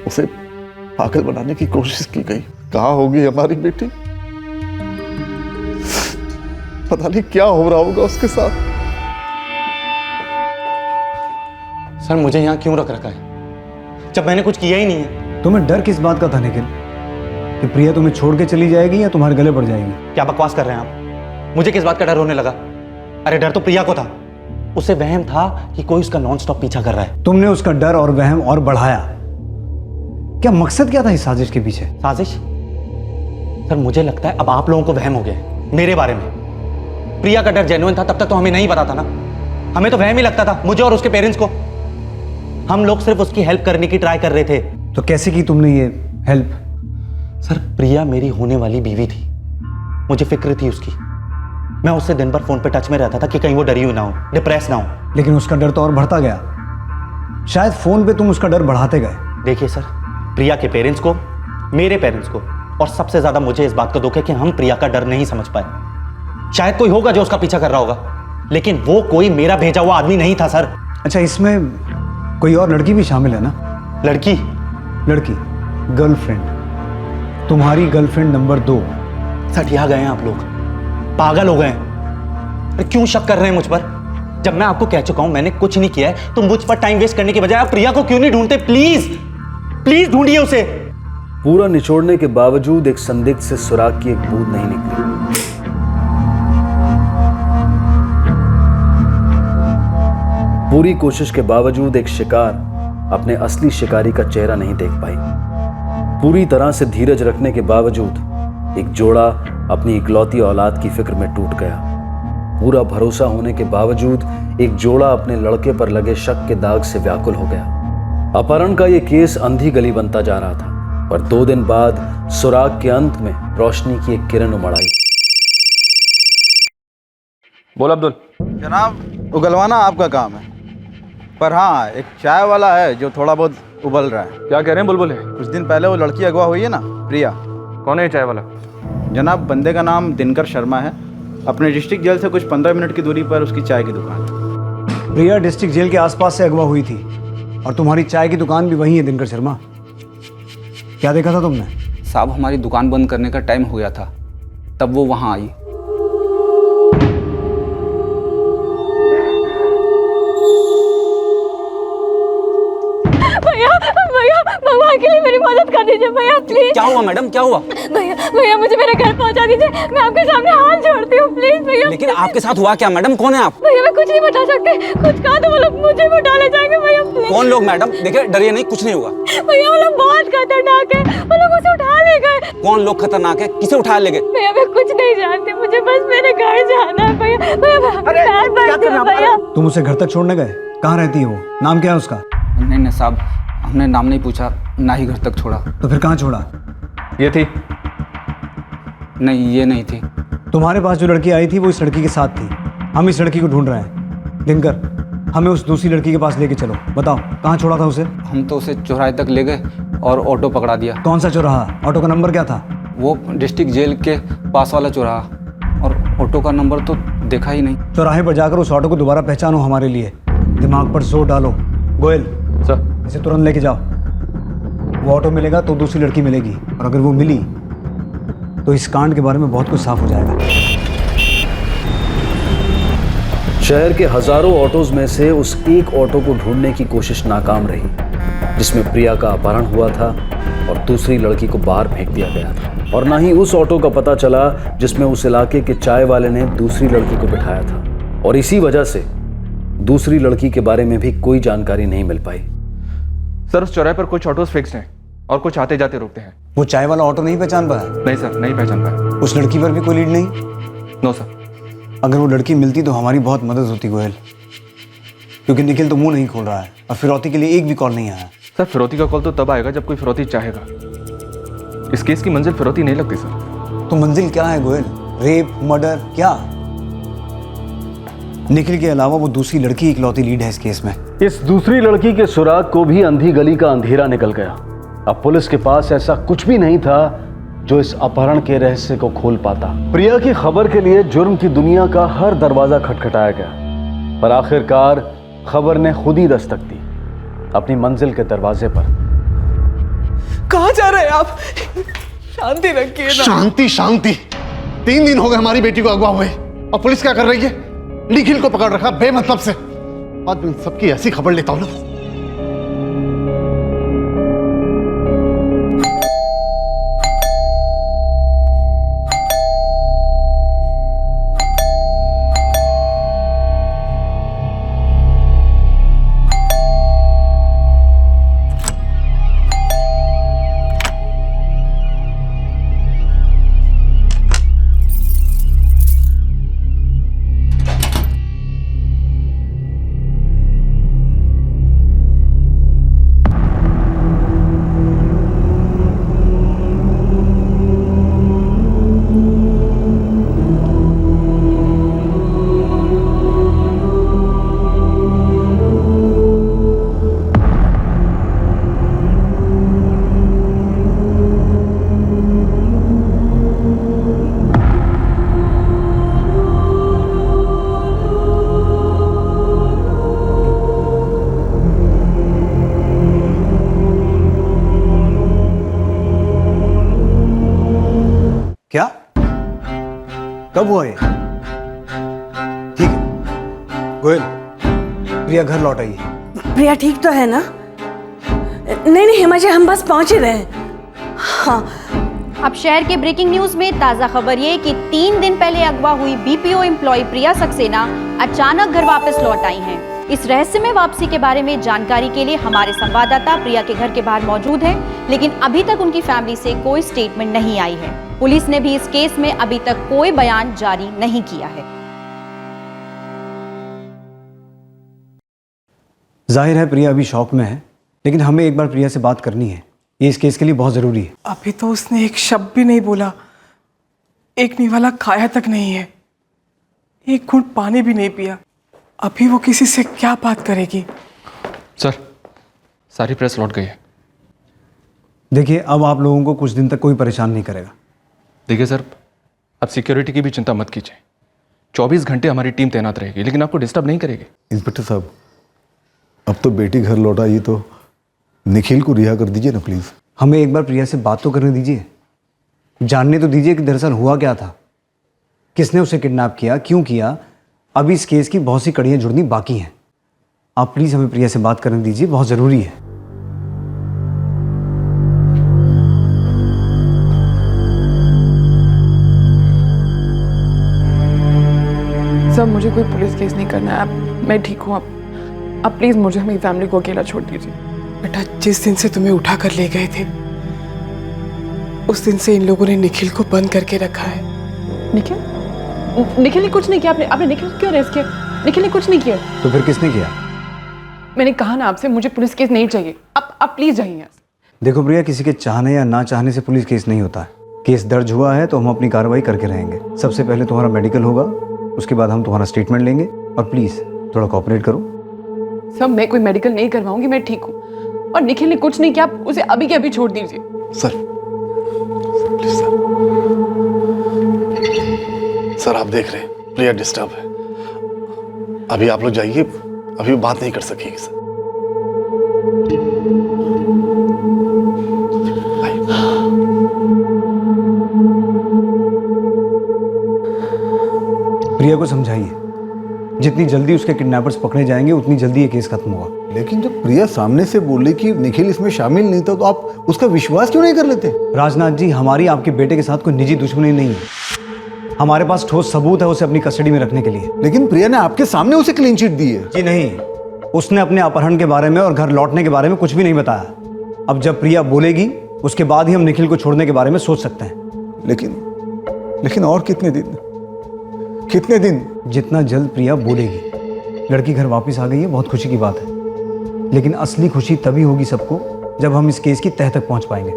उसे पागल बनाने की कोशिश की गई। कहाँ होगी हमारी बेटी? पता नहीं क्या हो रहा होगा उसके साथ।
सर मुझे यहाँ क्यों रख रखा है जब मैंने कुछ किया ही नहीं है?
तुम्हें डर किस बात का था निखिल, कि प्रिया तुम्हें छोड़ के चली जाएगी या तुम्हारे गले पड़ जाएगी?
क्या बकवास कर रहे हैं आप? मुझे किस बात का डर होने लगा? अरे डर तो प्रिया को था। उसे वहम था कि कोई उसका नॉन स्टॉप पीछा कर रहा है।
तुमने उसका डर और वहम और बढ़ाया। क्या मकसद क्या था इस साजिश के पीछे?
साजिश? सर मुझे लगता है अब आप लोगों को वहम हो गया मेरे बारे में। प्रिया का डर जेन्युइन था तब तक तो हमें नहीं पता था ना। हमें तो वहम ही लगता था, मुझे और उसके पेरेंट्स को। हम लोग सिर्फ उसकी हेल्प करने की ट्राई कर रहे थे।
तो कैसे की तुमने ये हेल्प?
सर प्रिया मेरी होने वाली बीवी थी, मुझे फिक्र थी उसकी। मैं उससे दिन भर फोन पे टच में रहता था कि कहीं वो डरी हुई ना हो, डिप्रेस ना हो।
लेकिन उसका डर तो और बढ़ता गया। शायद फोन पे तुम उसका डर बढ़ाते गए।
देखिए सर, प्रिया के पेरेंट्स को, मेरे पेरेंट्स को और सबसे ज्यादा मुझे इस बात का दुख है कि हम प्रिया का डर नहीं समझ पाए। शायद कोई होगा जो उसका पीछा कर रहा होगा, लेकिन वो कोई मेरा भेजा हुआ आदमी नहीं था सर।
अच्छा, इसमें कोई और लड़की भी शामिल है ना?
लड़की?
लड़की, गर्लफ्रेंड, तुम्हारी गर्लफ्रेंड नंबर 2।
सठिया गए हैं आप लोग, पागल हो गए हैं। अरे क्यों शक कर रहे हैं मुझ पर? जब मैं आपको कह चुका हूं मैंने कुछ नहीं किया है, तो मुझ पर टाइम वेस्ट करने के बजाय आप प्रिया को क्यों नहीं ढूंढते? प्लीज प्लीज ढूंढिए उसे।
पूरा निचोड़ने के बावजूद एक संदिग्ध से सुराग की एक बूंद नहीं निकली। पूरी कोशिश के बावजूद एक शिकार अपने असली शिकारी का चेहरा नहीं देख पाई। पूरी तरह से धीरज रखने के बावजूद एक जोड़ा अपनी इकलौती औलाद की फिक्र में टूट गया। पूरा भरोसा होने के बावजूद एक जोड़ा अपने लड़के पर लगे शक के दाग से व्याकुल हो गया। अपहरण का यह केस अंधी गली बनता जा रहा था, पर 2 दिन बाद सुराग के अंत में रोशनी की एक किरण उमड़ आई।
बोल अब्दुल।
जनाब, उगलवाना आपका काम है, पर हाँ एक चाय वाला है जो थोड़ा बहुत उबल रहा है।
क्या कह रहे हैं बुलबुल?
कुछ दिन पहले वो लड़की अगवा हुई है ना, प्रिया।
कौन है चाय वाला?
जनाब, बंदे का नाम दिनकर शर्मा है। अपने डिस्ट्रिक्ट जेल से कुछ 15 मिनट की दूरी पर उसकी चाय की दुकान है।
प्रिया डिस्ट्रिक्ट जेल के आसपास से अगवा हुई थी और तुम्हारी चाय की दुकान भी वहीं है। दिनकर शर्मा, क्या देखा था तुमने?
साहब, हमारी दुकान बंद करने का टाइम हो गया था, तब वो वहाँ आई।
भैया भगवान के लिए मेरी मदद कर दीजिए भैया, प्लीज।
क्या हुआ मैडम, क्या हुआ?
भैया मुझे मेरे घर पहुंचा दीजिए, मैं आपके सामने हाथ जोड़ती हूँ, प्लीज भैया।
लेकिन आपके साथ हुआ क्या मैडम? कौन है आप?
भैया मैं कुछ नहीं बता सकते, कुछ कहा तो वो लोग मुझे भी उठा ले जाएंगे भैया, प्लीज।
कौन लोग मैडम? देखिए डरिए नहीं, कुछ नहीं होगा।
भैया वो लोग बहुत खतरनाक है, वो लोग उसे उठा ले गए।
कौन लोग खतरनाक है? किसे उठा ले गए?
भैया मैं कुछ नहीं जानती, मुझे बस मेरे घर जाना है भैया। भैया
तुम उसे घर तक छोड़ने गए? कहाँ रहती है वो? नाम क्या है उसका?
नहीं साहब, हमने नाम नहीं पूछा, ना ही घर तक छोड़ा।
तो फिर कहाँ छोड़ा?
ये थी?
नहीं, ये नहीं थी।
तुम्हारे पास जो लड़की आई थी वो इस लड़की के साथ थी। हम इस लड़की को ढूंढ रहे हैं। दिनकर, हमें उस दूसरी लड़की के पास लेके चलो। बताओ कहाँ छोड़ा था उसे?
हम तो उसे चौराहे तक ले गए और ऑटो पकड़ा दिया।
कौन सा चौराहा? ऑटो का नंबर क्या था?
वो डिस्ट्रिक्ट जेल के पास वाला चौराहा, और ऑटो का नंबर तो देखा ही नहीं।
चौराहे पर जाकर उस ऑटो को दोबारा पहचानो हमारे लिए। दिमाग पर जोर डालो। गोयल
सर,
इसे तुरंत लेके जाओ। वो ऑटो मिलेगा तो दूसरी लड़की मिलेगी, और अगर वो मिली तो इस कांड के बारे में बहुत कुछ साफ हो जाएगा।
शहर के हजारों ऑटोज में से उस एक ऑटो को ढूंढने की कोशिश नाकाम रही जिसमें प्रिया का अपहरण हुआ था और दूसरी लड़की को बाहर फेंक दिया गया था। और ना ही उस ऑटो का पता चला जिसमें उस इलाके के चाय वाले ने दूसरी लड़की को बिठाया था। और इसी वजह से दूसरी लड़की के बारे में भी कोई जानकारी नहीं मिल पाई।
सर, उस चौराहे पर कुछ ऑटोज फिक्स हैं और कुछ आते जाते रुकते हैं।
वो चाय वाला ऑटो नहीं पहचान पाया?
नहीं सर, नहीं पहचान पाया।
उस लड़की पर भी कोई लीड नहीं?
No sir.
अगर वो लड़की मिलती तो हमारी बहुत मदद होती गोयल, क्योंकि निखिल तो मुंह नहीं खोल रहा है और फिरौती के लिए एक भी कॉल नहीं आया।
सर, फिरौती का कॉल तो तब आएगा जब कोई फिरौती चाहेगा। इस केस की मंजिल फिरौती नहीं लगती सर।
तो मंजिल क्या है गोयल? रेप, मर्डर, क्या? निखिल के अलावा वो दूसरी लड़की इकलौती लीड है इस केस में।
इस दूसरी लड़की के सुराग को भी अंधी गली का अंधेरा निकल गया। अब पुलिस के पास ऐसा कुछ भी नहीं था जो इस अपहरण के रहस्य को खोल पाता। प्रिया की खबर के लिए जुर्म की दुनिया का हर दरवाजा खटखटाया गया, पर आखिरकार खबर ने खुद ही दस्तक दी अपनी मंजिल के दरवाजे पर।
कहाँ जा रहे हैं आप? शांति रखिए ना।
शांति शांति? 3 दिन हो गए हमारी बेटी को अगवा हुए और पुलिस क्या कर रही है? निखिल को पकड़ रखा बेमतलब से। आज मैं सबकी ऐसी खबर लेता हूं ना।
क्या? कब हुआ ये? ठीक है गोयल, प्रिया घर लौट आई है।
प्रिया ठीक तो है ना? नहीं नहीं हेमा जी, हम बस पहुंच ही रहे हैं। हाँ।
अब शहर के ब्रेकिंग न्यूज में ताजा खबर ये कि 3 दिन पहले अगवा हुई बीपीओ एम्प्लॉय प्रिया सक्सेना अचानक घर वापस लौट आई हैं। इस रहस्यमय वापसी के बारे में जानकारी के लिए हमारे संवाददाता प्रिया के घर के बाहर मौजूद हैं, लेकिन अभी तक उनकी फैमिली से कोई स्टेटमेंट नहीं आई है। पुलिस ने भी इस केस में अभी तक कोई बयान जारी नहीं किया है।
जाहिर है प्रिया अभी शॉक में है, लेकिन हमें एक बार प्रिया से बात करनी है। ये इस केस के लिए बहुत जरूरी है।
अभी तो उसने एक शब्द भी नहीं बोला, एक निवाला खाया तक नहीं है, एक घूंट पानी भी नहीं पिया। अभी वो किसी से क्या बात करेगी?
सर, सारी प्रेस लौट गई है।
देखिए, अब आप लोगों को कुछ दिन तक कोई परेशान नहीं करेगा।
देखिए सर, अब सिक्योरिटी की भी चिंता मत कीजिए। 24 घंटे हमारी टीम तैनात रहेगी, लेकिन आपको डिस्टर्ब नहीं करेगी।
इंस्पेक्टर साहब, अब तो बेटी घर लौट आई तो निखिल को रिहा कर दीजिए ना प्लीज।
हमें एक बार प्रिया से बात तो करने दीजिए, जानने तो दीजिए कि दरअसल हुआ क्या था, किसने उसे किडनैप किया, क्यों किया। अभी इस केस की बहुत सी कड़ियां जुड़नी बाकी हैं। आप प्लीज हमें प्रिया से बात करने दीजिए, बहुत जरूरी है।
सर, मुझे कोई पुलिस केस नहीं करना है। मैं ठीक हूँ। अब प्लीज मुझे मेरी फैमिली को अकेला छोड़ दीजिए। बेटा, जिस दिन से तुम्हें उठा कर ले गए थे, उस दिन से इन लोगों ने निखिल को बंद करके रखा है। निखिल ने कुछ नहीं किया। आपने निखिल को क्यों अरेस्ट किया? निखिल ने कुछ नहीं किया।
तो फिर किसने किया?
मैंने कहा ना आपसे, मुझे पुलिस केस नहीं चाहिए। आप प्लीज जाइए यहाँ से।
देखो प्रिया, किसी के चाहने या ना चाहने से पुलिस केस नहीं होता है। केस दर्ज हुआ है तो हम अपनी कार्रवाई करके रहेंगे। सबसे पहले तुम्हारा मेडिकल होगा, उसके बाद हम तुम्हारा स्टेटमेंट लेंगे, और प्लीज थोड़ा कोऑपरेट करो।
सर, मैं कोई मेडिकल नहीं करवाऊंगी, मैं ठीक हूँ। और निखिल ने कुछ नहीं किया, आप उसे अभी के अभी छोड़ दीजिए।
सर प्लीज सर, आप देख रहे हैं प्रिया डिस्टर्ब है। अभी आप लोग जाइए, अभी वो बात नहीं कर सकेगी सर।
प्रिया को समझाइए, जितनी जल्दी उसके किडनैपर्स पकड़े जाएंगे उतनी जल्दी ये केस खत्म होगा।
लेकिन जब प्रिया सामने से बोली कि निखिल इसमें शामिल नहीं था, तो आप उसका विश्वास क्यों नहीं कर लेते?
राजनाथ जी, हमारी आपके बेटे के साथ कोई निजी दुश्मनी नहीं है। हमारे पास ठोस सबूत है उसे अपनी कस्टडी में रखने के लिए।
लेकिन प्रिया ने आपके सामने उसे क्लीन चिट दी है।
जी नहीं, उसने अपने अपहरण के बारे में और घर लौटने के बारे में कुछ भी नहीं बताया। अब जब प्रिया बोलेगी उसके बाद ही हम निखिल को छोड़ने के बारे में सोच सकते हैं।
लेकिन और कितने दिन?
जितना जल्द प्रिया बोलेगी। लड़की घर वापस आ गई है, बहुत खुशी की बात है, लेकिन असली खुशी तभी होगी सबको जब हम इस केस की तह तक पहुंच पाएंगे,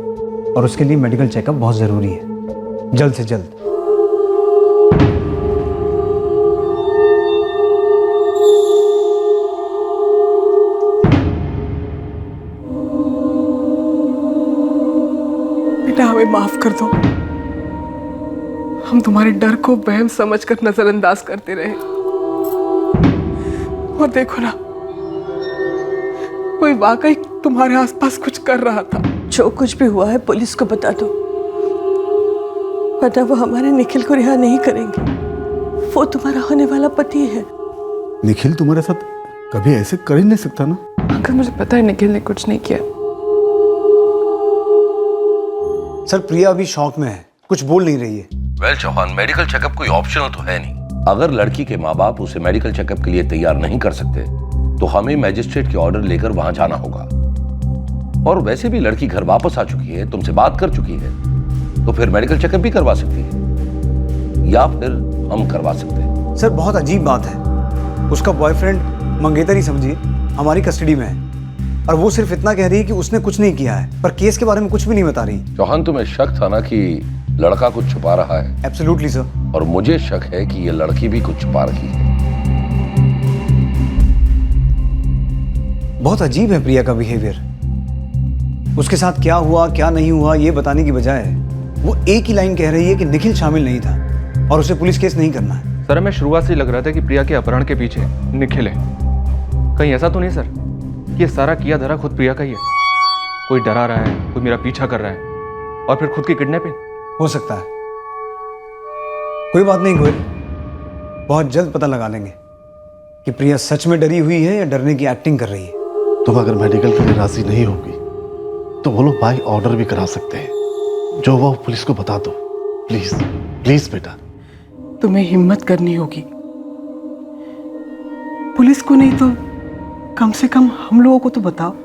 और उसके लिए मेडिकल चेकअप बहुत जरूरी है, जल्द से जल्द।
बेटा, हमें माफ कर दो। हम तुम्हारे डर को वहम समझकर नजरअंदाज करते रहे। और देखो ना, कोई वाकई तुम्हारे आसपास कुछ कर रहा था।
जो कुछ भी हुआ है पुलिस को बता दो, वरना वो हमारे निखिल को रिहा नहीं करेंगे। वो तुम्हारा होने वाला पति है।
निखिल तुम्हारे साथ कभी ऐसे कर ही नहीं सकता ना।
अंकल, मुझे पता है निखिल ने कुछ नहीं किया।
सर, प्रिया अभी शॉक में है, कुछ बोल नहीं रही है।
वेल चौहान, मेडिकल चेकअप कोई ऑप्शनल तो है नहीं। अगर लड़की के माँ बाप उसे मेडिकल चेकअप के लिए तैयार नहीं कर सकते तो हमें मैजिस्ट्रेट के ऑर्डर लेकर वहां जाना होगा। और वैसे भी लड़की घर वापस आ चुकी है, तुमसे बात कर चुकी है, तो फिर मेडिकल चेकअप भी करवा सकती है, या फिर हम करवा सकते हैं।
सर, बहुत अजीब बात है। उसका बॉयफ्रेंड मंगेतर ही समझिए हमारी कस्टडी में है, और वो सिर्फ इतना कह रही है कि उसने कुछ नहीं किया है, पर केस के बारे में कुछ भी नहीं बता रही।
चौहान, तुम्हें शक था ना कि लड़का कुछ छुपा रहा है?
Absolutely sir.
और मुझे शक है कि ये लड़की भी कुछ छुपा रही है।
बहुत अजीब है प्रिया का बिहेवियर। उसके साथ क्या हुआ क्या नहीं हुआ ये बताने की बजाय वो एक ही लाइन कह रही है कि निखिल शामिल नहीं था और उसे पुलिस केस नहीं करना है।
सर, हमें शुरुआत से लग रहा था कि प्रिया के अपहरण के पीछे निखिल है। कहीं ऐसा तो नहीं सर कि ये सारा किया धरा खुद प्रिया का ही है? कोई डरा रहा है, कोई मेरा पीछा कर रहा है, और फिर खुद की किडनैपिंग?
हो सकता है, कोई बात नहीं गोयल, बहुत जल्द पता लगा लेंगे कि प्रिया सच में डरी हुई है या डरने की एक्टिंग कर रही है।
तुम अगर मेडिकल के लिए राजी नहीं होगी तो वो लोग बाय ऑर्डर भी करा सकते हैं। जो वो पुलिस को बता दो प्लीज, प्लीज बेटा।
तुम्हें हिम्मत करनी होगी, पुलिस को नहीं तो कम से कम हम लोगों को तो बताओ।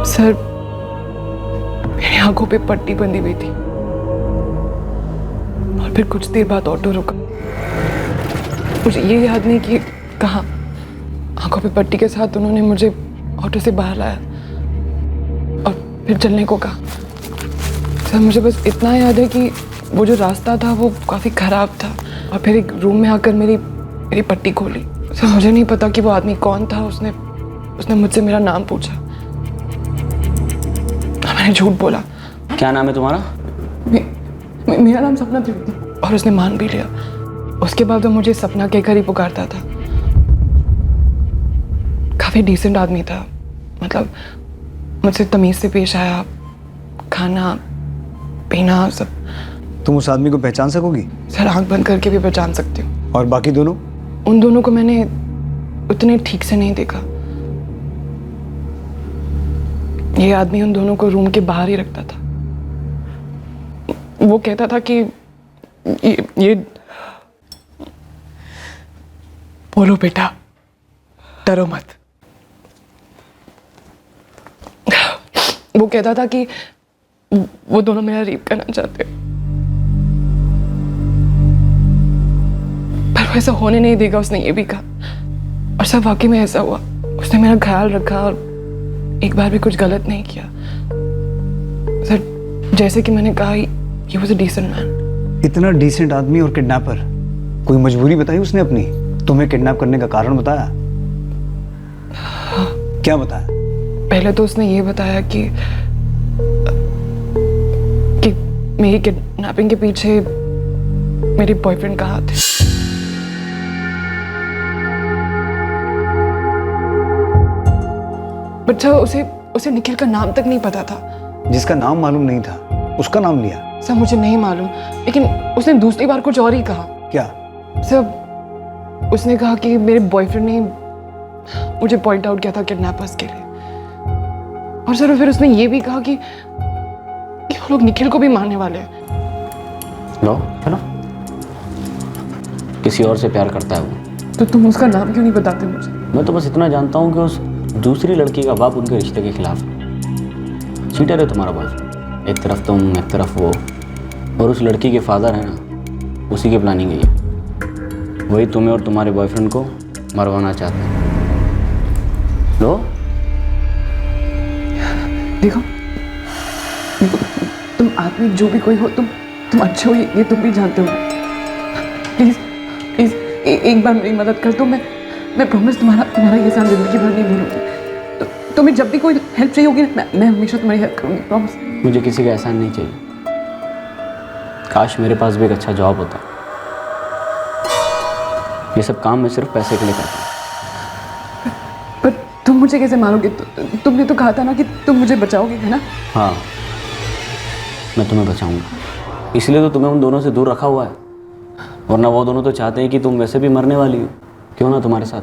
सर, मेरी आंखों पे पट्टी बंधी हुई थी और फिर कुछ देर बाद ऑटो रुका। मुझे ये याद नहीं कि कहाँ। आंखों पे पट्टी के साथ उन्होंने मुझे ऑटो से बाहर लाया और फिर चलने को कहा। सर, मुझे बस इतना याद है कि वो जो रास्ता था वो काफ़ी ख़राब था और फिर एक रूम में आकर मेरी पट्टी खोली। सर, मुझे नहीं पता कि वो आदमी कौन था। उसने मुझसे मेरा नाम पूछा। मैंने झूठ बोला।
क्या नाम है तुम्हारा?
मेरा नाम सपना त्रिवेदी। और उसने मान भी लिया। उसके बाद वो मुझे सपना कहकर ही पुकारता था। काफ़ी डिसेंट आदमी था, मतलब मुझसे तमीज़ से पेश आया, खाना पीना सब।
तुम उस आदमी को पहचान सकोगी?
सर, आंख बंद करके भी पहचान सकती हूँ।
और बाकी दोनों?
उन दोनों को मैंने उतने ठीक से नहीं देखा। ये आदमी उन दोनों को रूम के बाहर ही रखता था। वो कहता था कि ये बोलो बेटा, डरो मत। वो कहता था कि वो दोनों मेरा रेप करना चाहते, पर वैसा होने नहीं देगा, उसने ये भी कहा। और सब वाकई में ऐसा हुआ। उसने मेरा ख्याल रखा और एक बार भी कुछ गलत नहीं किया। सर, जैसे कि मैंने कहा, he was a decent man।
इतना डिसेंट आदमी और किडनैपर, कोई मजबूरी बताई उसने अपनी? तुम्हें किडनैप करने का कारण बताया? क्या बताया?
पहले तो उसने ये बताया कि मेरी किडनैपिंग के पीछे मेरे बॉयफ्रेंड का हाथ है। बच्चा, उसे निखिल का नाम तक नहीं पता था।
जिसका नाम मालूम नहीं था उसका नाम लिया?
सर, मुझे नहीं मालूम, लेकिन उसने दूसरी बार कुछ और ही कहा।
क्या?
सर, उसने कहा कि मेरे बॉयफ्रेंड ने मुझे पॉइंट आउट किया था किडनैपर्स के लिए। और सर, फिर उसने ये भी कहा कि वो लोग निखिल को भी मारने वाले हैं।
लो, है ना? किसी और से प्यार करता है वो।
तो तुम उसका नाम क्यों नहीं बताते मुझे?
मैं तो बस इतना जानता हूँ कि उस दूसरी लड़की का बाप उनके रिश्ते के खिलाफ चीटर है तुम्हारा बॉयफ्रेंड। एक तरफ तुम, एक तरफ वो। और उस लड़की के फादर है ना, उसी की प्लानिंग है। वही तुम्हें और तुम्हारे बॉयफ्रेंड को मरवाना चाहते हैं। लो,
देखो, तुम आदमी जो भी कोई हो, तुम अच्छे हो, ये तुम भी जानते हो। प्लीज प्लीज एक बार मेरी मदद कर दो। मैं प्रॉमिस तुम्हारा ये साल जिंदगी भर नहीं भूलूंगी। तुम्हें जब भी कोई हेल्प चाहिए होगी ना, मैं हमेशा तुम्हारी हेल्प करूंगी, प्रॉमिस।
मुझे किसी का एहसान नहीं चाहिए। काश मेरे पास भी एक अच्छा जॉब होता। ये सब काम मैं सिर्फ पैसे के लिए करता हूँ।
पर तुम मुझे कैसे मारोगे? तुमने तो कहा था ना कि तुम मुझे बचाओगे, है ना?
हाँ, मैं तुम्हें बचाऊंगा। इसलिए तो तुम्हें उन दोनों से दूर रखा हुआ है, वरना वो दोनों तो चाहते हैं कि तुम वैसे भी मरने वाली हो। क्यों ना तुम्हारे साथ।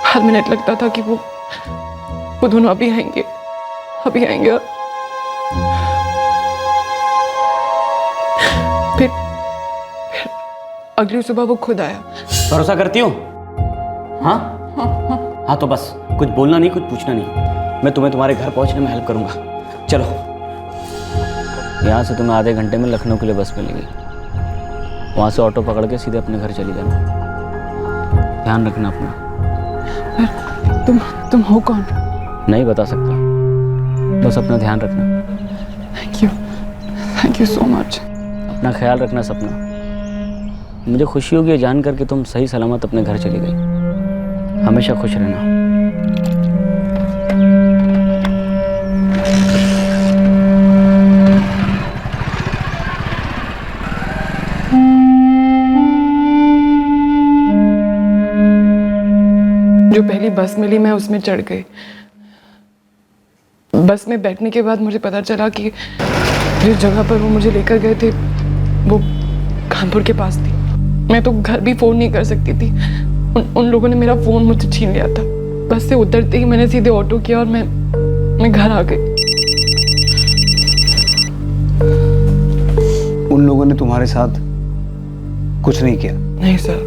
हर मिनट लगता था कि वो दोनों अभी आएंगे। फिर अगली सुबह वो खुद आया।
भरोसा करती हो? हाँ, तो बस कुछ बोलना नहीं, कुछ पूछना नहीं। मैं तुम्हें तुम्हारे घर पहुंचने में हेल्प करूंगा। चलो। यहाँ से तुम्हें आधे घंटे में लखनऊ के लिए बस मिलेगी। वहाँ से ऑटो पकड़ के सीधे अपने घर चली जाना। ध्यान रखना अपना।
तुम हो कौन?
नहीं बता सकता, बस अपना ध्यान रखना।
Thank you so much.
अपना ख्याल रखना सपना। मुझे खुशी होगी ये जान कर कि तुम सही सलामत अपने घर चली गई। हमेशा खुश रहना।
जो पहली बस मिली मैं उसमें चढ़ गई। बस में बैठने के बाद मुझे पता चला कि जिस जगह पर वो मुझे लेकर गए थे वो कानपुर के पास थी। मैं तो घर भी फोन नहीं कर सकती थी। उन लोगों ने मेरा फोन मुझसे छीन लिया था। बस से उतरते ही मैंने सीधे ऑटो किया और मैं घर आ गई।
उन लोगों ने तुम्हारे साथ कुछ नहीं किया?
नहीं sir.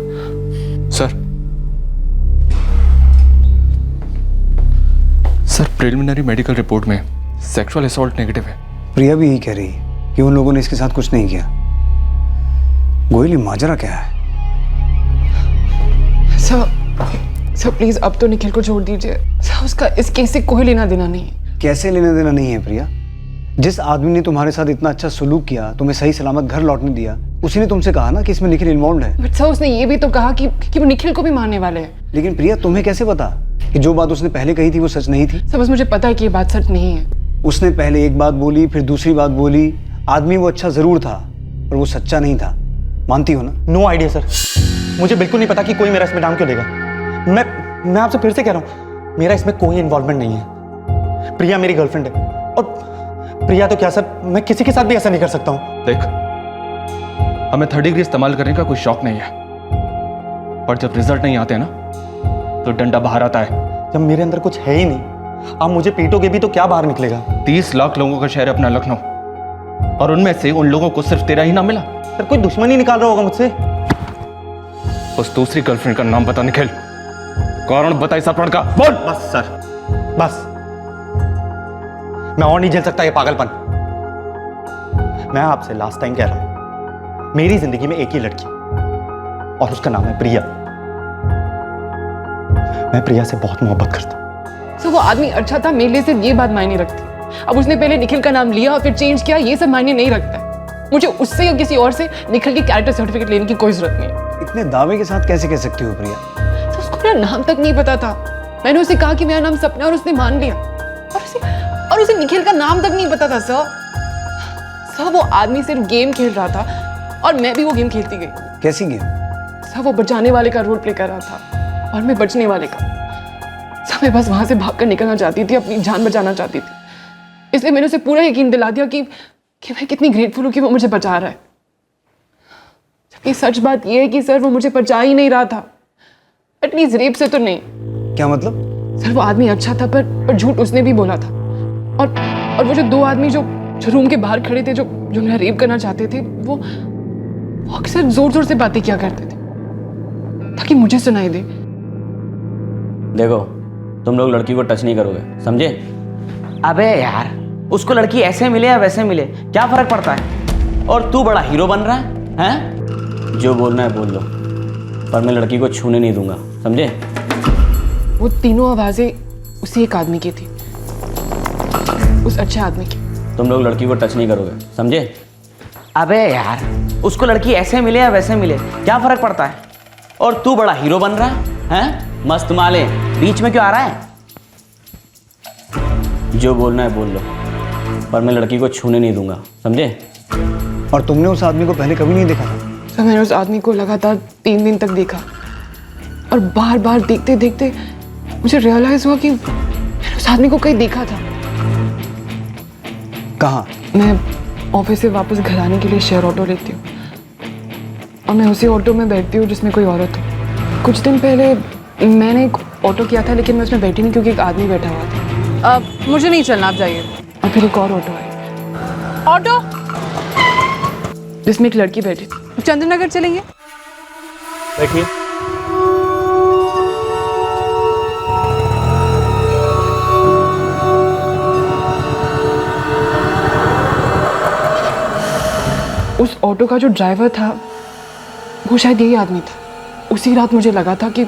Sir preliminary medical report में सेक्सुअल असॉल्ट नेगेटिव है।
प्रिया भी यही कह रही है कि उन लोगों ने इसके साथ कुछ नहीं किया। गोयल, माजरा क्या है?
सर प्लीज अब तो निखिल को छोड़ दीजिए। सर उसका इस केस से कोई लेना देना नहीं है।
कैसे लेना देना नहीं है प्रिया? जिस आदमी ने तुम्हारे साथ इतना अच्छा सलूक किया, तुम्हें सही सलामत घर लौटने दिया, उसी ने तुमसे कहा ना कि इसमें निखिल इन्वॉल्व है।
बट सर उसने ये भी तो कहा कि वो निखिल को भी मारने वाले हैं।
लेकिन प्रिया, तुम्हें कैसे पता कि जो बात उसने पहले कही थी वो सच नहीं थी?
सर बस मुझे पता है कि ये बात सच नहीं है।
उसने पहले एक बात बोली, फिर दूसरी बात बोली। आदमी वो अच्छा जरूर था पर वो सच्चा नहीं था। मानती हो ना?
नो आइडिया सर, मुझे बिल्कुल नहीं पता कि कोई मेरा इसमें नाम क्यों लेगा। मैं आपसे फिर से कह रहा हूँ, मेरा इसमें कोई इन्वॉल्वमेंट नहीं है। प्रिया मेरी गर्लफ्रेंड है और प्रिया तो क्या सर, मैं किसी के साथ भी ऐसा नहीं कर सकता हूँ।
देख, हमें थर्ड डिग्री इस्तेमाल करने का कोई शौक नहीं है, पर जब रिजल्ट नहीं आते ना तो डंडा बाहर आता है।
जब मेरे अंदर कुछ है ही नहीं, आप मुझे पीटोगे भी तो क्या बाहर निकलेगा?
30 लाख लोगों का शहर है अपना लखनऊ, और उनमें से उन लोगों को सिर्फ तेरा ही नाम मिला।
सर कोई दुश्मन ही निकाल रहा होगा मुझसे।
उस दूसरी गर्लफ्रेंड का नाम बता निखिल, कारण बता इस अपहरण का। बोल।
बस सर, बस मैं और नहीं झेल सकता ये पागलपन। मैं आपसे लास्ट टाइम कह रहा हूं, मेरी जिंदगी में एक ही लड़की और उसका नाम है प्रिया। मैं प्रिया से बहुत मोहब्बत करता हूं।
सर वो आदमी अच्छा था, मेरे लिए सिर्फ ये बात मायने रखती। अब उसने पहले निखिल का नाम लिया और फिर चेंज किया, ये सब मायने नहीं रखता है। मुझे उससे या किसी और से निखिल की कैरेक्टर सर्टिफिकेट लेने की कोई जरूरत नहीं है।
इतने दावे के साथ कैसे कह सकती हो प्रिया?
तो उसको मेरा नाम तक नहीं पता था। मैंने उसे कहा कि मेरा नाम सपना और उसने मान लिया। और उसे निखिल का नाम तक नहीं पता था सर वो आदमी सिर्फ गेम खेल रहा था और मैं भी वो गेम खेलती गई।
कैसी गेम?
सर वो बचाने वाले का रोल प्ले कर रहा था और मैं बचने वाले का। सर मैं बस वहां से भागकर निकलना चाहती थी, अपनी जान बचाना चाहती थी। इसलिए मैंने उसे पूरा यकीन दिला दिया कि मैं कितनी ग्रेटफुल हूँ कि वो मुझे बचा रहा है। जबकि सच बात यह है कि सर वो मुझे बचा ही नहीं रहा था, एटलीस्ट रेप से तो नहीं।
क्या मतलब?
सर वो आदमी अच्छा था पर झूठ उसने भी बोला था। और वो जो दो आदमी जो रूम के बाहर खड़े थे, जो मेरा रेप करना चाहते थे, वो अक्सर जोर जोर से बातें किया करते थे ताकि मुझे सुनाई दे।
देखो, तुम लोग लड़की को टच नहीं करोगे, समझे?
अबे यार, उसको लड़की ऐसे मिले या वैसे मिले, क्या फर्क पड़ता है? और तू बड़ा हीरो बन रहा है, हैं?
जो बोलना है बोल लो, पर मैं लड़की को छूने नहीं दूंगा, समझे?
वो तीनों आवाजें उसी एक आदमी की थी, उस अच्छे आदमी की।
तुम लोग लड़की को टच नहीं करोगे, समझे?
अबे यार, उसको लड़की ऐसे मिले या वैसे मिले, क्या फर्क पड़ता है? और तू बड़ा हीरो बन रहा है, हैं? मस्त माले, बीच में क्यों आ रहा है?
जो बोलना है बोल लो, पर मैं लड़की को छूने नहीं दूंगा, समझे?
और तुमने उस आदमी को पहले कभी नहीं देखा?
तो मैंने उस आदमी को लगातार 3 दिन तक देखा और बार बार देखते देखते मुझे रियलाइज हुआ कि मैंने उस आदमी को कहीं देखा था।
कहाँ?
मैं ऑफिस से वापस घर आने के लिए शेयर ऑटो लेती हूँ और मैं उसी ऑटो में बैठती हूँ जिसमें कोई औरत हो। कुछ दिन पहले मैंने एक ऑटो किया था लेकिन मैं उसमें बैठी नहीं क्योंकि एक आदमी बैठा हुआ था।
मुझे नहीं चलना, आप जाइए।
और फिर एक और ऑटो आई,
ऑटो
जिसमें एक लड़की बैठी थी।
चंद्रनगर चलेंगे?
देखिए,
उस ऑटो का जो ड्राइवर था वो शायद यही आदमी था। उसी रात मुझे लगा था कि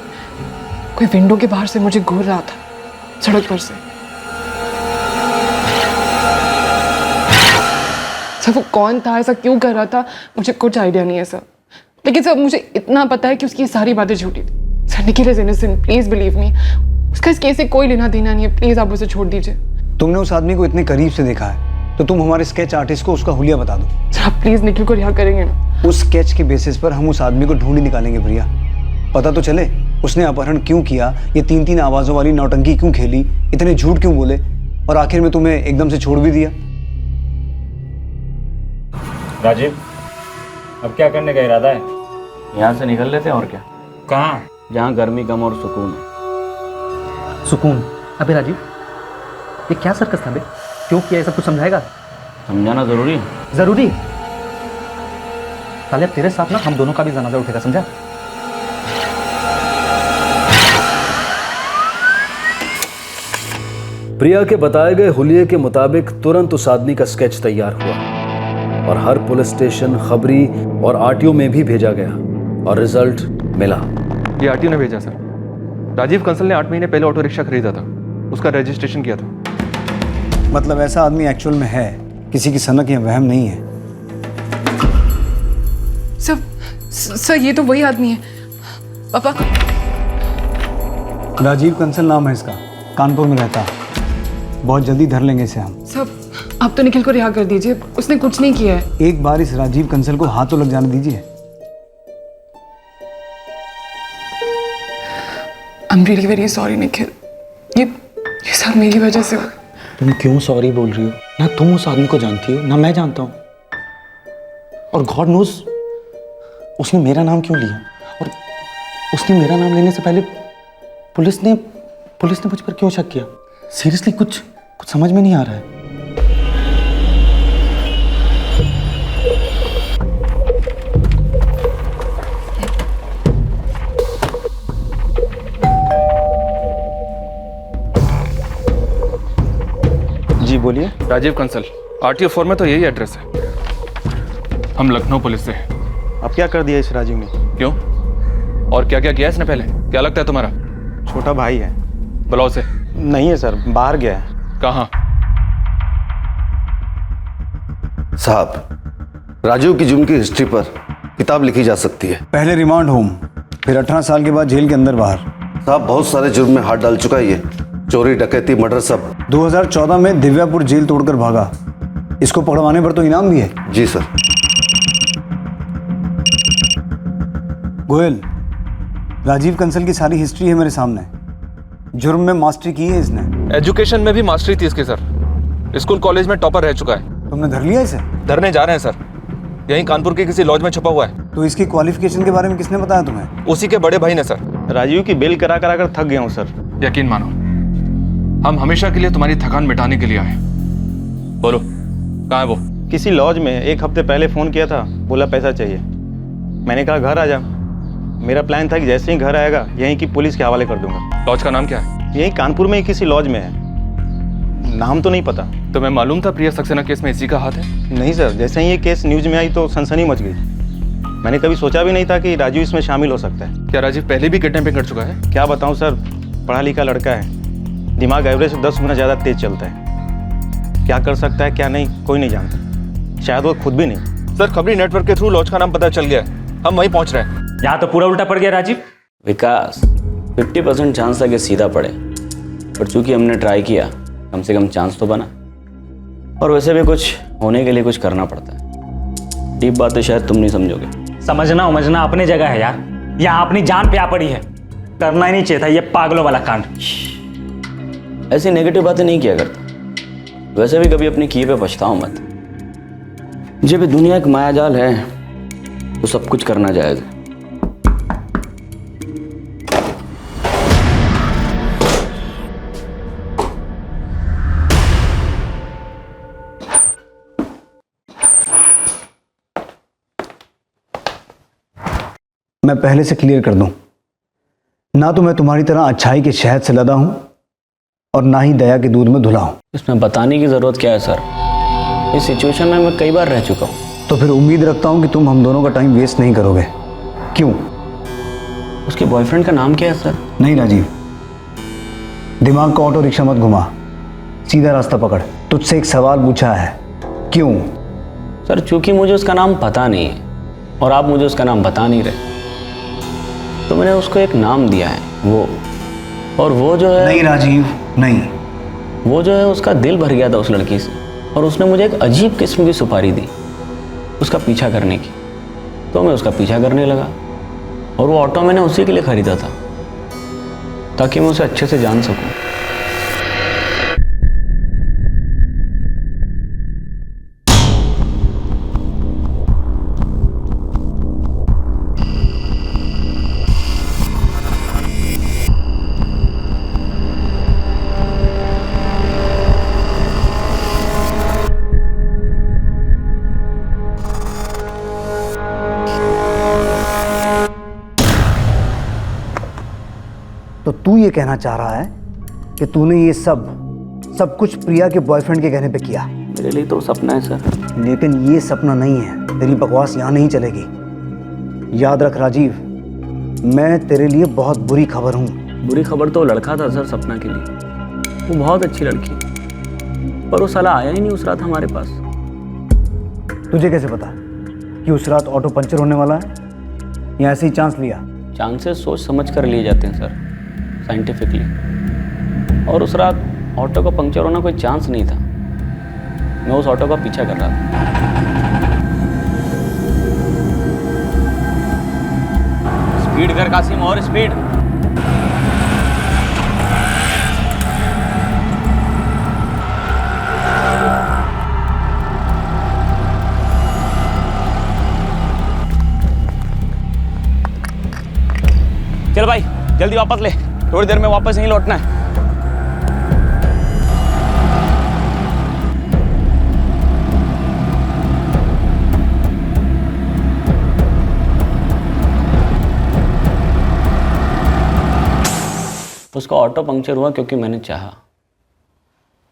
कोई विंडो के बाहर से मुझे घूर रहा था, सड़क पर से। सर वो कौन था, ऐसा क्यों कर रहा था, मुझे कुछ आइडिया नहीं है सर। लेकिन सर मुझे इतना पता है कि उसकी ये सारी बातें झूठी थी। Sir Nikhil is innocent, please believe me. उसका इस केस से कोई लेना देना नहीं है, प्लीज आप उसे छोड़ दीजिए।
तुमने उस आदमी को इतने करीब से देखा है तो तुम हमारे स्केच आर्टिस्ट को उसका हुलिया बता दो।
सर आप प्लीज निखिल को रिहा करेंगे ना?
उस स्केच के बेसिस पर हम उस आदमी को ढूंढ ही निकालेंगे प्रिया। पता तो चले उसने अपहरण क्यों किया, ये 3-3 आवाजों वाली नौटंकी क्यों खेली, इतने झूठ क्यों बोले, और आखिर में तुम्हें एकदम से छोड़ भी दिया।
राजीव, अब क्या करने का इरादा है?
यहाँ से निकल लेते हैं और क्या।
कहाँ?
जहाँ गर्मी कम और सुकून है।
सुकून? अबे राजीव, ये क्या सर्कस था बे? क्यों किया ये सब कुछ समझाएगा?
समझाना जरूरी है।
जरूरी? साले अब तेरे साथ ना हम दोनों का भी जनाजा उठेगा, समझा?
प्रिया के बताए गए हुलिये के मुताबिक तुरंत उस आदमी का स्केच तैयार हुआ और हर पुलिस स्टेशन, खबरी और आरटीओ में भी भेजा गया और रिजल्ट मिला।
ये आरटीओ ने भेजा सर। राजीव कंसल ने 8 महीने पहले ऑटो रिक्शा खरीदा था, उसका रजिस्ट्रेशन किया था।
मतलब ऐसा आदमी एक्चुअल में है, किसी की सनक या वहम नहीं है।
सर ये तो वही आदमी है पापा।
राजीव कंसल नाम है इसका, कानपुर में रहता। बहुत जल्दी धर लेंगे इसे हम।
सब आप तो निखिल को रिहा कर दीजिए, उसने कुछ नहीं किया है।
एक बार इस राजीव कंसल को हाथों लग जाने दीजिए।
I am really very sorry Nikhil, ये सब मेरी वजह से।
तुम क्यों सॉरी बोल रही हो? ना तुम उस आदमी को जानती हो ना मैं जानता हूँ। और गॉड नोज उसने मेरा नाम क्यों लिया, और उसने मेरा नाम लेने से पहले पुलिस ने मुझ पर क्यों शक किया? सीरियसली कुछ समझ में नहीं आ रहा है।
जी बोलिए। राजीव कंसल, आरटीओ फॉर्म में तो यही एड्रेस है। हम लखनऊ पुलिस से हैं।
अब क्या कर दिया इस राजीव ने?
क्यों? और क्या क्या किया इसने पहले? क्या लगता है तुम्हारा?
छोटा भाई है।
बुलाओ से।
नहीं है सर, बाहर गया है।
कहाँ?
साहब, राजीव की जुर्म की हिस्ट्री पर किताब लिखी जा सकती है।
पहले रिमांड होम, फिर 18 साल के बाद जेल के अंदर बाहर।
साहब बहुत सारे जुर्म में हाथ डाल चुका है ये, चोरी, डकैती, मर्डर सब।
2014 में दिव्यापुर जेल तोड़कर भागा। इसको पकड़वाने पर तो इनाम भी है।
जी सर।
गोयल, राजीव कंसल की सारी हिस्ट्री है मेरे सामने। जुर्म में मास्टरी की है इसने।
एजुकेशन में भी मास्टरी थी इसके सर। स्कूल कॉलेज में टॉपर रह चुका है।
तुमने धर लिया इसे?
धरने जा रहे हैं सर, यहीं कानपुर के किसी लॉज में छुपा हुआ है।
तो इसकी क्वालिफिकेशन के बारे में किसने बताया तुम्हें?
उसी के बड़े भाई ने सर।
राजीव की बेल करा कर थक गया हूँ सर।
यकीन मानो, हम हमेशा के लिए तुम्हारी थकान मिटाने के लिए आए। बोलो कहाँ है वो?
किसी लॉज में। 1 हफ्ते पहले फ़ोन किया था, बोला पैसा चाहिए। मैंने कहा घर आ जा। मेरा प्लान था कि जैसे ही घर आएगा यहीं की पुलिस के हवाले कर दूंगा।
लॉज का नाम क्या है?
यहीं कानपुर में ही किसी लॉज में है, नाम तो नहीं पता।
तुम्हें मालूम था प्रिया सक्सेना केस में इसी का हाथ है?
नहीं सर, जैसे ही ये केस न्यूज में आई तो सनसनी मच गई। मैंने कभी सोचा भी नहीं था कि राजीव इसमें शामिल हो सकता है।
क्या राजीव पहले भी किडनैपिंग कर चुका है?
क्या बताऊं सर, पढ़ा लिखा लड़का है, दिमाग एवरेज से 10 गुना ज़्यादा तेज चलता है। क्या कर सकता है क्या नहीं कोई नहीं जानता, शायद वो खुद भी नहीं।
सर खबरी नेटवर्क के थ्रू लॉज का नाम पता चल गया, हम वहीं पहुंच रहे हैं।
यहाँ तो पूरा उल्टा पड़ गया राजीव।
विकास, 50% चांस था कि सीधा पड़े, पर चूंकि हमने ट्राई किया, कम से कम चांस तो बना। और वैसे भी कुछ होने के लिए कुछ करना पड़ता है। डीप बातें शायद तुम नहीं समझोगे।
समझना उमझना अपनी जगह है यार, यहाँ अपनी जान पे आ पड़ी है। करना ही नहीं चाहिए था ये पागलों वाला कांड।
ऐसी नेगेटिव बातें नहीं किया करता। वैसे भी कभी अपनी किए पे पछताओ मत। जब दुनिया एक मायाजाल है तो सब कुछ करना जायज है।
मैं पहले से क्लियर कर दूं, ना तो मैं तुम्हारी तरह अच्छाई के शहद से लदा हूं और ना ही दया के दूध में धुला हूं।
इसमें बताने की जरूरत क्या है सर? इस सिचुएशन में मैं कई बार रह चुका हूं।
तो फिर उम्मीद रखता हूँ कि तुम हम दोनों का टाइम वेस्ट नहीं करोगे। क्यों?
उसके बॉयफ्रेंड का नाम क्या है सर?
नहीं राजीव, दिमाग का ऑटो रिक्शा मत घुमा, सीधा रास्ता पकड़। तुझसे एक सवाल पूछा है, क्यों?
सर चूंकि मुझे उसका नाम पता नहीं है और आप मुझे उसका नाम बता नहीं रहे, तो मैंने उसको एक नाम दिया है वो, और वो जो है।
नहीं राजीव नहीं,
वो जो है उसका दिल भर गया था उस लड़की से, और उसने मुझे एक अजीब किस्म की सुपारी दी उसका पीछा करने की। तो मैं उसका पीछा करने लगा, और वो ऑटो मैंने उसी के लिए खरीदा था ताकि मैं उसे अच्छे से जान सकूं।
तो तू ये कहना चाह रहा है कि तूने ये सब कुछ प्रिया के बॉयफ्रेंड के कहने पे किया?
मेरे लिए तो सपना है सर।
लेकिन ये सपना नहीं है, तेरी बकवास यहाँ नहीं चलेगी। याद रख राजीव, मैं तेरे लिए बहुत बुरी खबर हूँ।
बुरी खबर तो लड़का था सर सपना के लिए, वो बहुत अच्छी लड़की, पर वो साला आया ही नहीं उस रात हमारे पास।
तुझे कैसे पता कि उस रात ऑटो पंचर होने वाला है, या ऐसे ही चांस लिया?
चांसेस सोच समझ कर लिए जाते हैं सर, साइंटिफिकली। और उस रात ऑटो का पंक्चर होना कोई चांस नहीं था, मैं उस ऑटो का पीछा कर रहा था। स्पीड कर कासिम, और स्पीड। चल भाई जल्दी वापस ले, थोड़ी देर में वापस नहीं लौटना है। उसका ऑटो पंक्चर हुआ क्योंकि मैंने चाहा।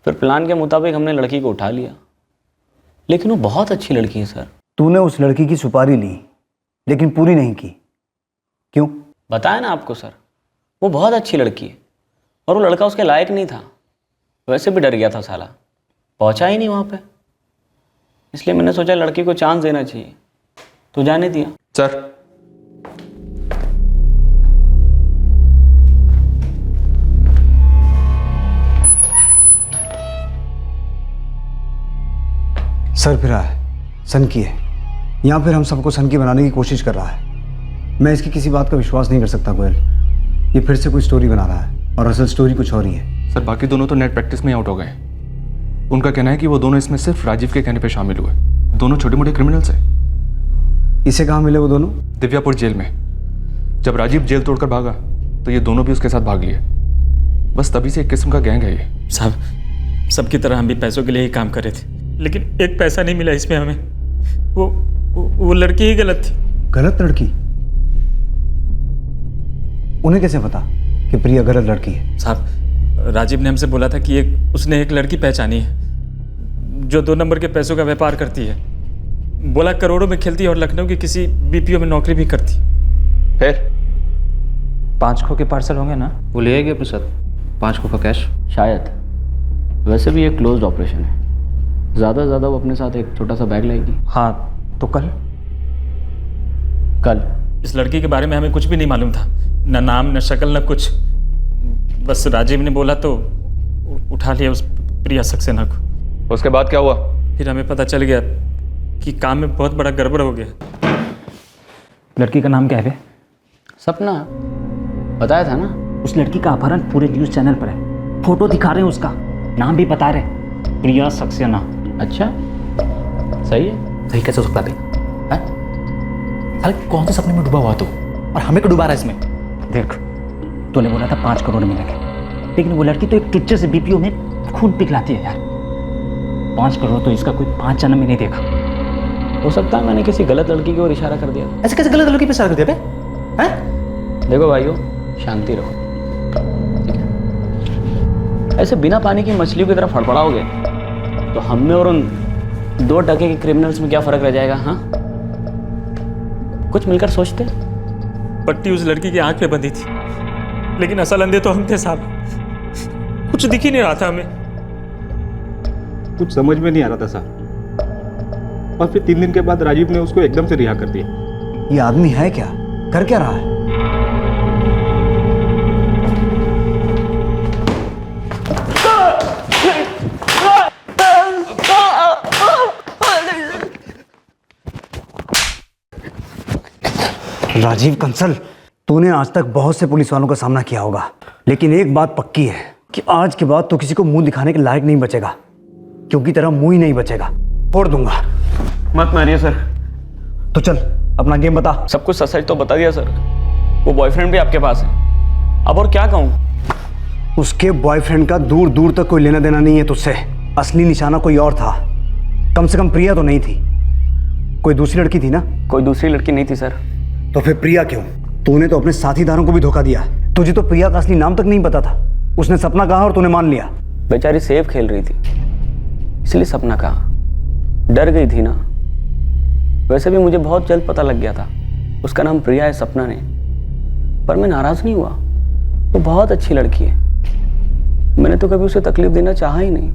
फिर प्लान के मुताबिक हमने लड़की को उठा लिया, लेकिन वो बहुत अच्छी लड़की है सर।
तूने उस लड़की की सुपारी ली लेकिन पूरी नहीं की, क्यों?
बताया ना आपको सर, वो बहुत अच्छी लड़की है और वो लड़का उसके लायक नहीं था। वैसे भी डर गया था साला, पहुंचा ही नहीं वहाँ पे। इसलिए मैंने सोचा लड़की को चांस देना चाहिए, तो जाने दिया।
सर
सर फिरा है, सनकी है, या फिर हम सबको सनकी बनाने की कोशिश कर रहा है। मैं इसकी किसी बात का विश्वास नहीं कर सकता गोयल। ये फिर से कोई स्टोरी बना रहा है और असल स्टोरी कुछ और ही है।
सर बाकी दोनों तो नेट प्रैक्टिस में आउट हो गए। उनका कहना है कि वो दोनों इसमें सिर्फ राजीव के कहने पे शामिल हुए। दोनों छोटे मोटे क्रिमिनल्स हैं।
इसे कहाँ मिले वो दोनों?
दिव्यापुर जेल में। जब राजीव जेल तोड़कर भागा तो ये दोनों भी उसके साथ भाग लिए। बस तभी से एक किस्म का गैंग है ये।
साहब सबकी तरह हम भी पैसों के लिए ही काम कर रहे थे, लेकिन एक पैसा नहीं मिला इसमें हमें। वो लड़की ही गलत थी।
गलत लड़की? उन्हें कैसे पता कि प्रिया गलत लड़की है?
साहब राजीव ने हमसे बोला था कि उसने एक लड़की पहचानी है जो 2 नंबर के पैसों का व्यापार करती है। बोला करोड़ों में खेलती है और लखनऊ की किसी बीपीओ में नौकरी भी करती।
फिर
5 खो के पार्सल होंगे ना?
वो ले आएगी अपने साथ 5 खो का कैश शायद। वैसे भी एक क्लोज्ड ऑपरेशन है, ज़्यादा से ज़्यादा वो अपने साथ एक छोटा सा बैग लाएगी।
हाँ तो कल
इस लड़की के बारे में हमें कुछ भी नहीं मालूम था, न नाम न शक्ल न कुछ। बस राजीव ने बोला तो उठा लिया उस प्रिया सक्सेना को।
उसके बाद क्या हुआ?
फिर हमें पता चल गया कि काम में बहुत बड़ा गड़बड़ हो गया।
लड़की का नाम क्या है?
सपना, बताया था ना।
उस लड़की का अपहरण पूरे न्यूज़ चैनल पर है, फोटो दिखा रहे हैं, उसका नाम भी बता रहे, प्रिया सक्सेना।
अच्छा सही है।
सही कैसे हो सकता है? साले कौन से सपने में डूबा हुआ तू, और हमें क्यों डुबा रहा है इसमें? देख तूने बोला था 5 करोड़ मिलेंगे, लेकिन वो लड़की तो एक टुच्चे से बीपीओ में खून पिघलाती है यार। 5 करोड़ तो इसका कोई 5 जन्म में नहीं देखा।
हो सकता है मैंने किसी गलत लड़की की ओर इशारा कर दिया।
ऐसे कैसे गलत लड़की पे इशारा कर दिया बे? हैं?
देखो भाइयों, शांति रहो, ठीक है? ऐसे बिना पानी की मछलियों की तरह फड़फड़ाओगे तो हम में और उन 2 टके के क्रिमिनल्स में क्या फर्क रह जाएगा? हाँ, कुछ मिलकर सोचते।
पट्टी उस लड़की की आंख पे बंधी थी, लेकिन असल अंधे तो हम थे साहब। कुछ दिख ही नहीं रहा था हमें।
कुछ समझ में नहीं आ रहा था सर। और फिर 3 दिन के बाद राजीव ने उसको एकदम से रिहा कर दिया।
ये आदमी है क्या? कर क्या रहा है? राजीव कंसल, तूने आज तक बहुत से पुलिस वालों का सामना किया होगा, लेकिन एक बात पक्की है कि आज के बाद तो किसी को मुंह दिखाने के लायक नहीं बचेगा, क्योंकि तेरा मुंह ही नहीं बचेगा। फोड़ दूंगा।
मत मारिए सर।
तो चल अपना गेम बता।
सब कुछ सच तो बता दिया सर। वो बॉयफ्रेंड भी आपके पास है, अब और क्या कहूँ?
उसके बॉयफ्रेंड का दूर दूर तक कोई लेना देना नहीं है तुझसे। असली निशाना कोई और था। कम से कम प्रिया तो नहीं थी। कोई दूसरी लड़की थी ना?
कोई दूसरी लड़की नहीं थी सर।
तो फिर प्रिया क्यों? तूने तो अपने साथीदारों को भी धोखा दिया। तुझे तो प्रिया का असली नाम तक नहीं पता था। उसने सपना कहा और तूने मान लिया।
बेचारी सेफ खेल रही थी, इसलिए सपना कहा। डर गई थी ना। वैसे भी मुझे बहुत जल्द पता लग गया था उसका नाम प्रिया है, सपना नहीं। पर मैं नाराज नहीं हुआ। वो बहुत अच्छी लड़की है। मैंने तो कभी उसे तकलीफ देना चाहा ही नहीं।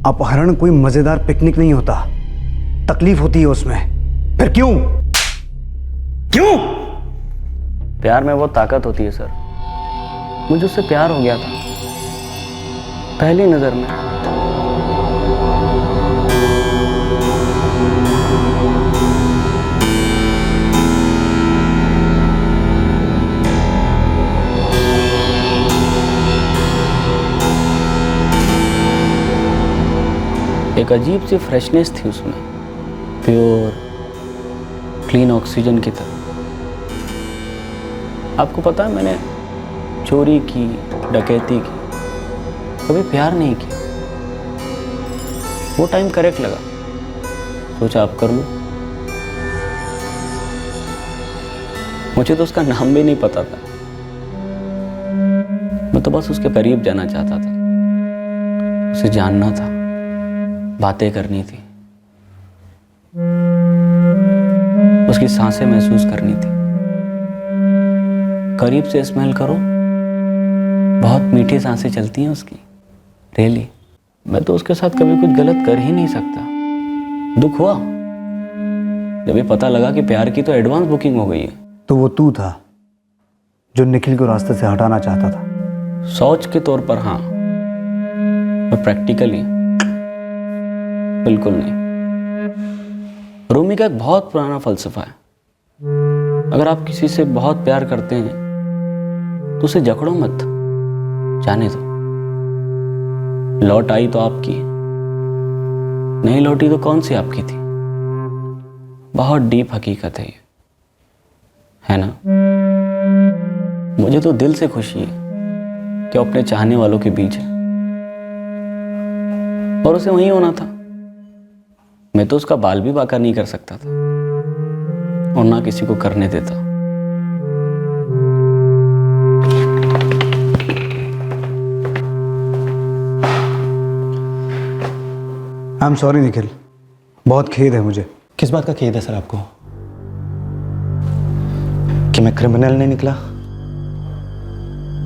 अपहरण कोई मजेदार पिकनिक नहीं होता, तकलीफ होती है उसमें। फिर क्यों? क्यों?
प्यार में वो ताकत होती है सर। मुझे उससे प्यार हो गया था पहली नजर में। एक अजीब सी फ्रेशनेस थी उसमें, प्योर क्लीन ऑक्सीजन की तरह। आपको पता है, मैंने चोरी की, डकैती की, कभी प्यार नहीं किया। वो टाइम करेक्ट लगा, सोचा आप कर लूं। मुझे तो उसका नाम भी नहीं पता था। मैं तो बस उसके करीब जाना चाहता था, उसे जानना था, बातें करनी थी, उसकी सांसें महसूस करनी थी। करीब से स्मेल करो, बहुत मीठी सांसें चलती हैं उसकी। रियली, मैं तो उसके साथ कभी कुछ गलत कर ही नहीं सकता। दुख हुआ जब ये पता लगा कि प्यार की तो एडवांस बुकिंग हो गई है।
तो वो तू था जो निखिल को रास्ते से हटाना चाहता था?
सोच के तौर पर हाँ, पर प्रैक्टिकली बिल्कुल नहीं। रूमी का एक बहुत पुराना फलसफा है, अगर आप किसी से बहुत प्यार करते हैं तो उसे जकड़ो मत, जाने दो। लौट आई तो आपकी, नहीं लौटी तो कौन सी आपकी थी। बहुत डीप हकीकत है ये, है ना? मुझे तो दिल से खुशी है कि अपने चाहने वालों के बीच है, और उसे वहीं होना था। मैं तो उसका बाल भी बांका नहीं कर सकता था, और ना किसी को करने देता।
आई एम सॉरी निखिल, बहुत खेद है मुझे।
किस बात का खेद है सर आपको? कि मैं क्रिमिनल नहीं निकला?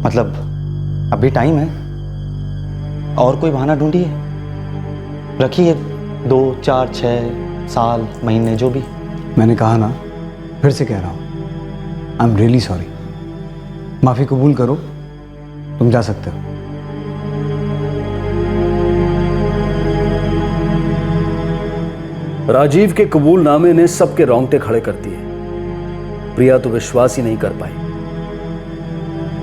मतलब अभी टाइम है, और कोई बहाना ढूंढिए, रखिए 2, 4, 6 साल, महीने, जो भी।
मैंने कहा ना, फिर से कह रहा हूँ, आई एम रियली सॉरी। माफ़ी कबूल करो, तुम जा सकते हो।
राजीव के कबूलनामे ने सबके रोंगटे खड़े कर दिए। प्रिया तो विश्वास ही नहीं कर पाई।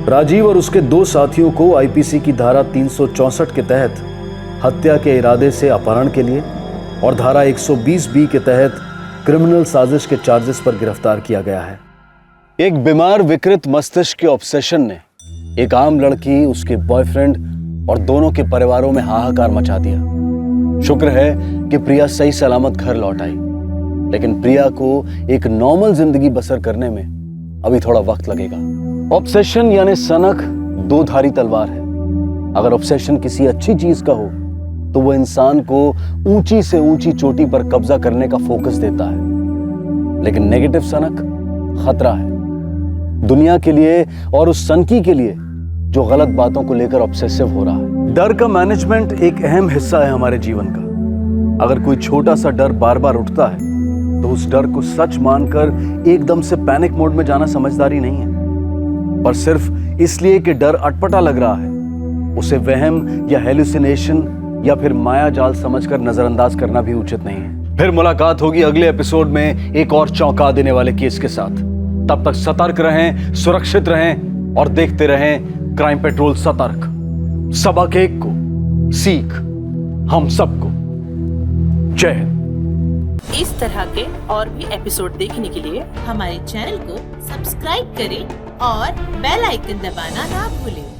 राजीव और उसके 2 साथियों को आईपीसी की धारा 364 के तहत हत्या के इरादे से अपहरण के लिए और धारा 120B के तहत क्रिमिनल साजिश के चार्जेस पर गिरफ्तार किया गया है। एक बीमार विकृत मस्तिष्क के ऑब्सेशन ने एक आम लड़की, उसके बॉयफ्रेंड और दोनों के परिवारों में हाहाकार मचा दिया। शुक्र है कि प्रिया सही सलामत घर लौट आई, लेकिन प्रिया को एक नॉर्मल जिंदगी बसर करने में अभी थोड़ा वक्त लगेगा। ऑब्सेशन यानी सनक 2 धारी तलवार है। अगर ऑब्सेशन किसी अच्छी चीज का हो तो वो इंसान को ऊंची से ऊंची चोटी पर कब्जा करने का फोकस देता है। लेकिन नेगेटिव सनक खतरा है दुनिया के लिए और उस सनकी के लिए जो गलत बातों को लेकर ऑब्सेसिव हो रहा है। डर का मैनेजमेंट एक अहम हिस्सा है हमारे जीवन का। अगर कोई छोटा सा डर बार बार उठता है तो उस डर को सच मानकर एकदम से पैनिक मोड में जाना समझदारी नहीं है, पर सिर्फ इसलिए कि डर अटपटा लग रहा है उसे वहम या हेलुसिनेशन या फिर माया जाल समझकर नजरअंदाज करना भी उचित नहीं है। फिर मुलाकात होगी अगले एपिसोड में एक और चौंका देने वाले केस के साथ। तब तक सतर्क रहें, सुरक्षित रहें और देखते रहें क्राइम पेट्रोल सतर्क। सबक एक को सीख हम सबको। जय हिंद।
इस तरह के और भी एपिसोड देखने के लिए हमारे चैनल को सब्सक्राइब करें और बेल आइकन दबाना ना भूलें।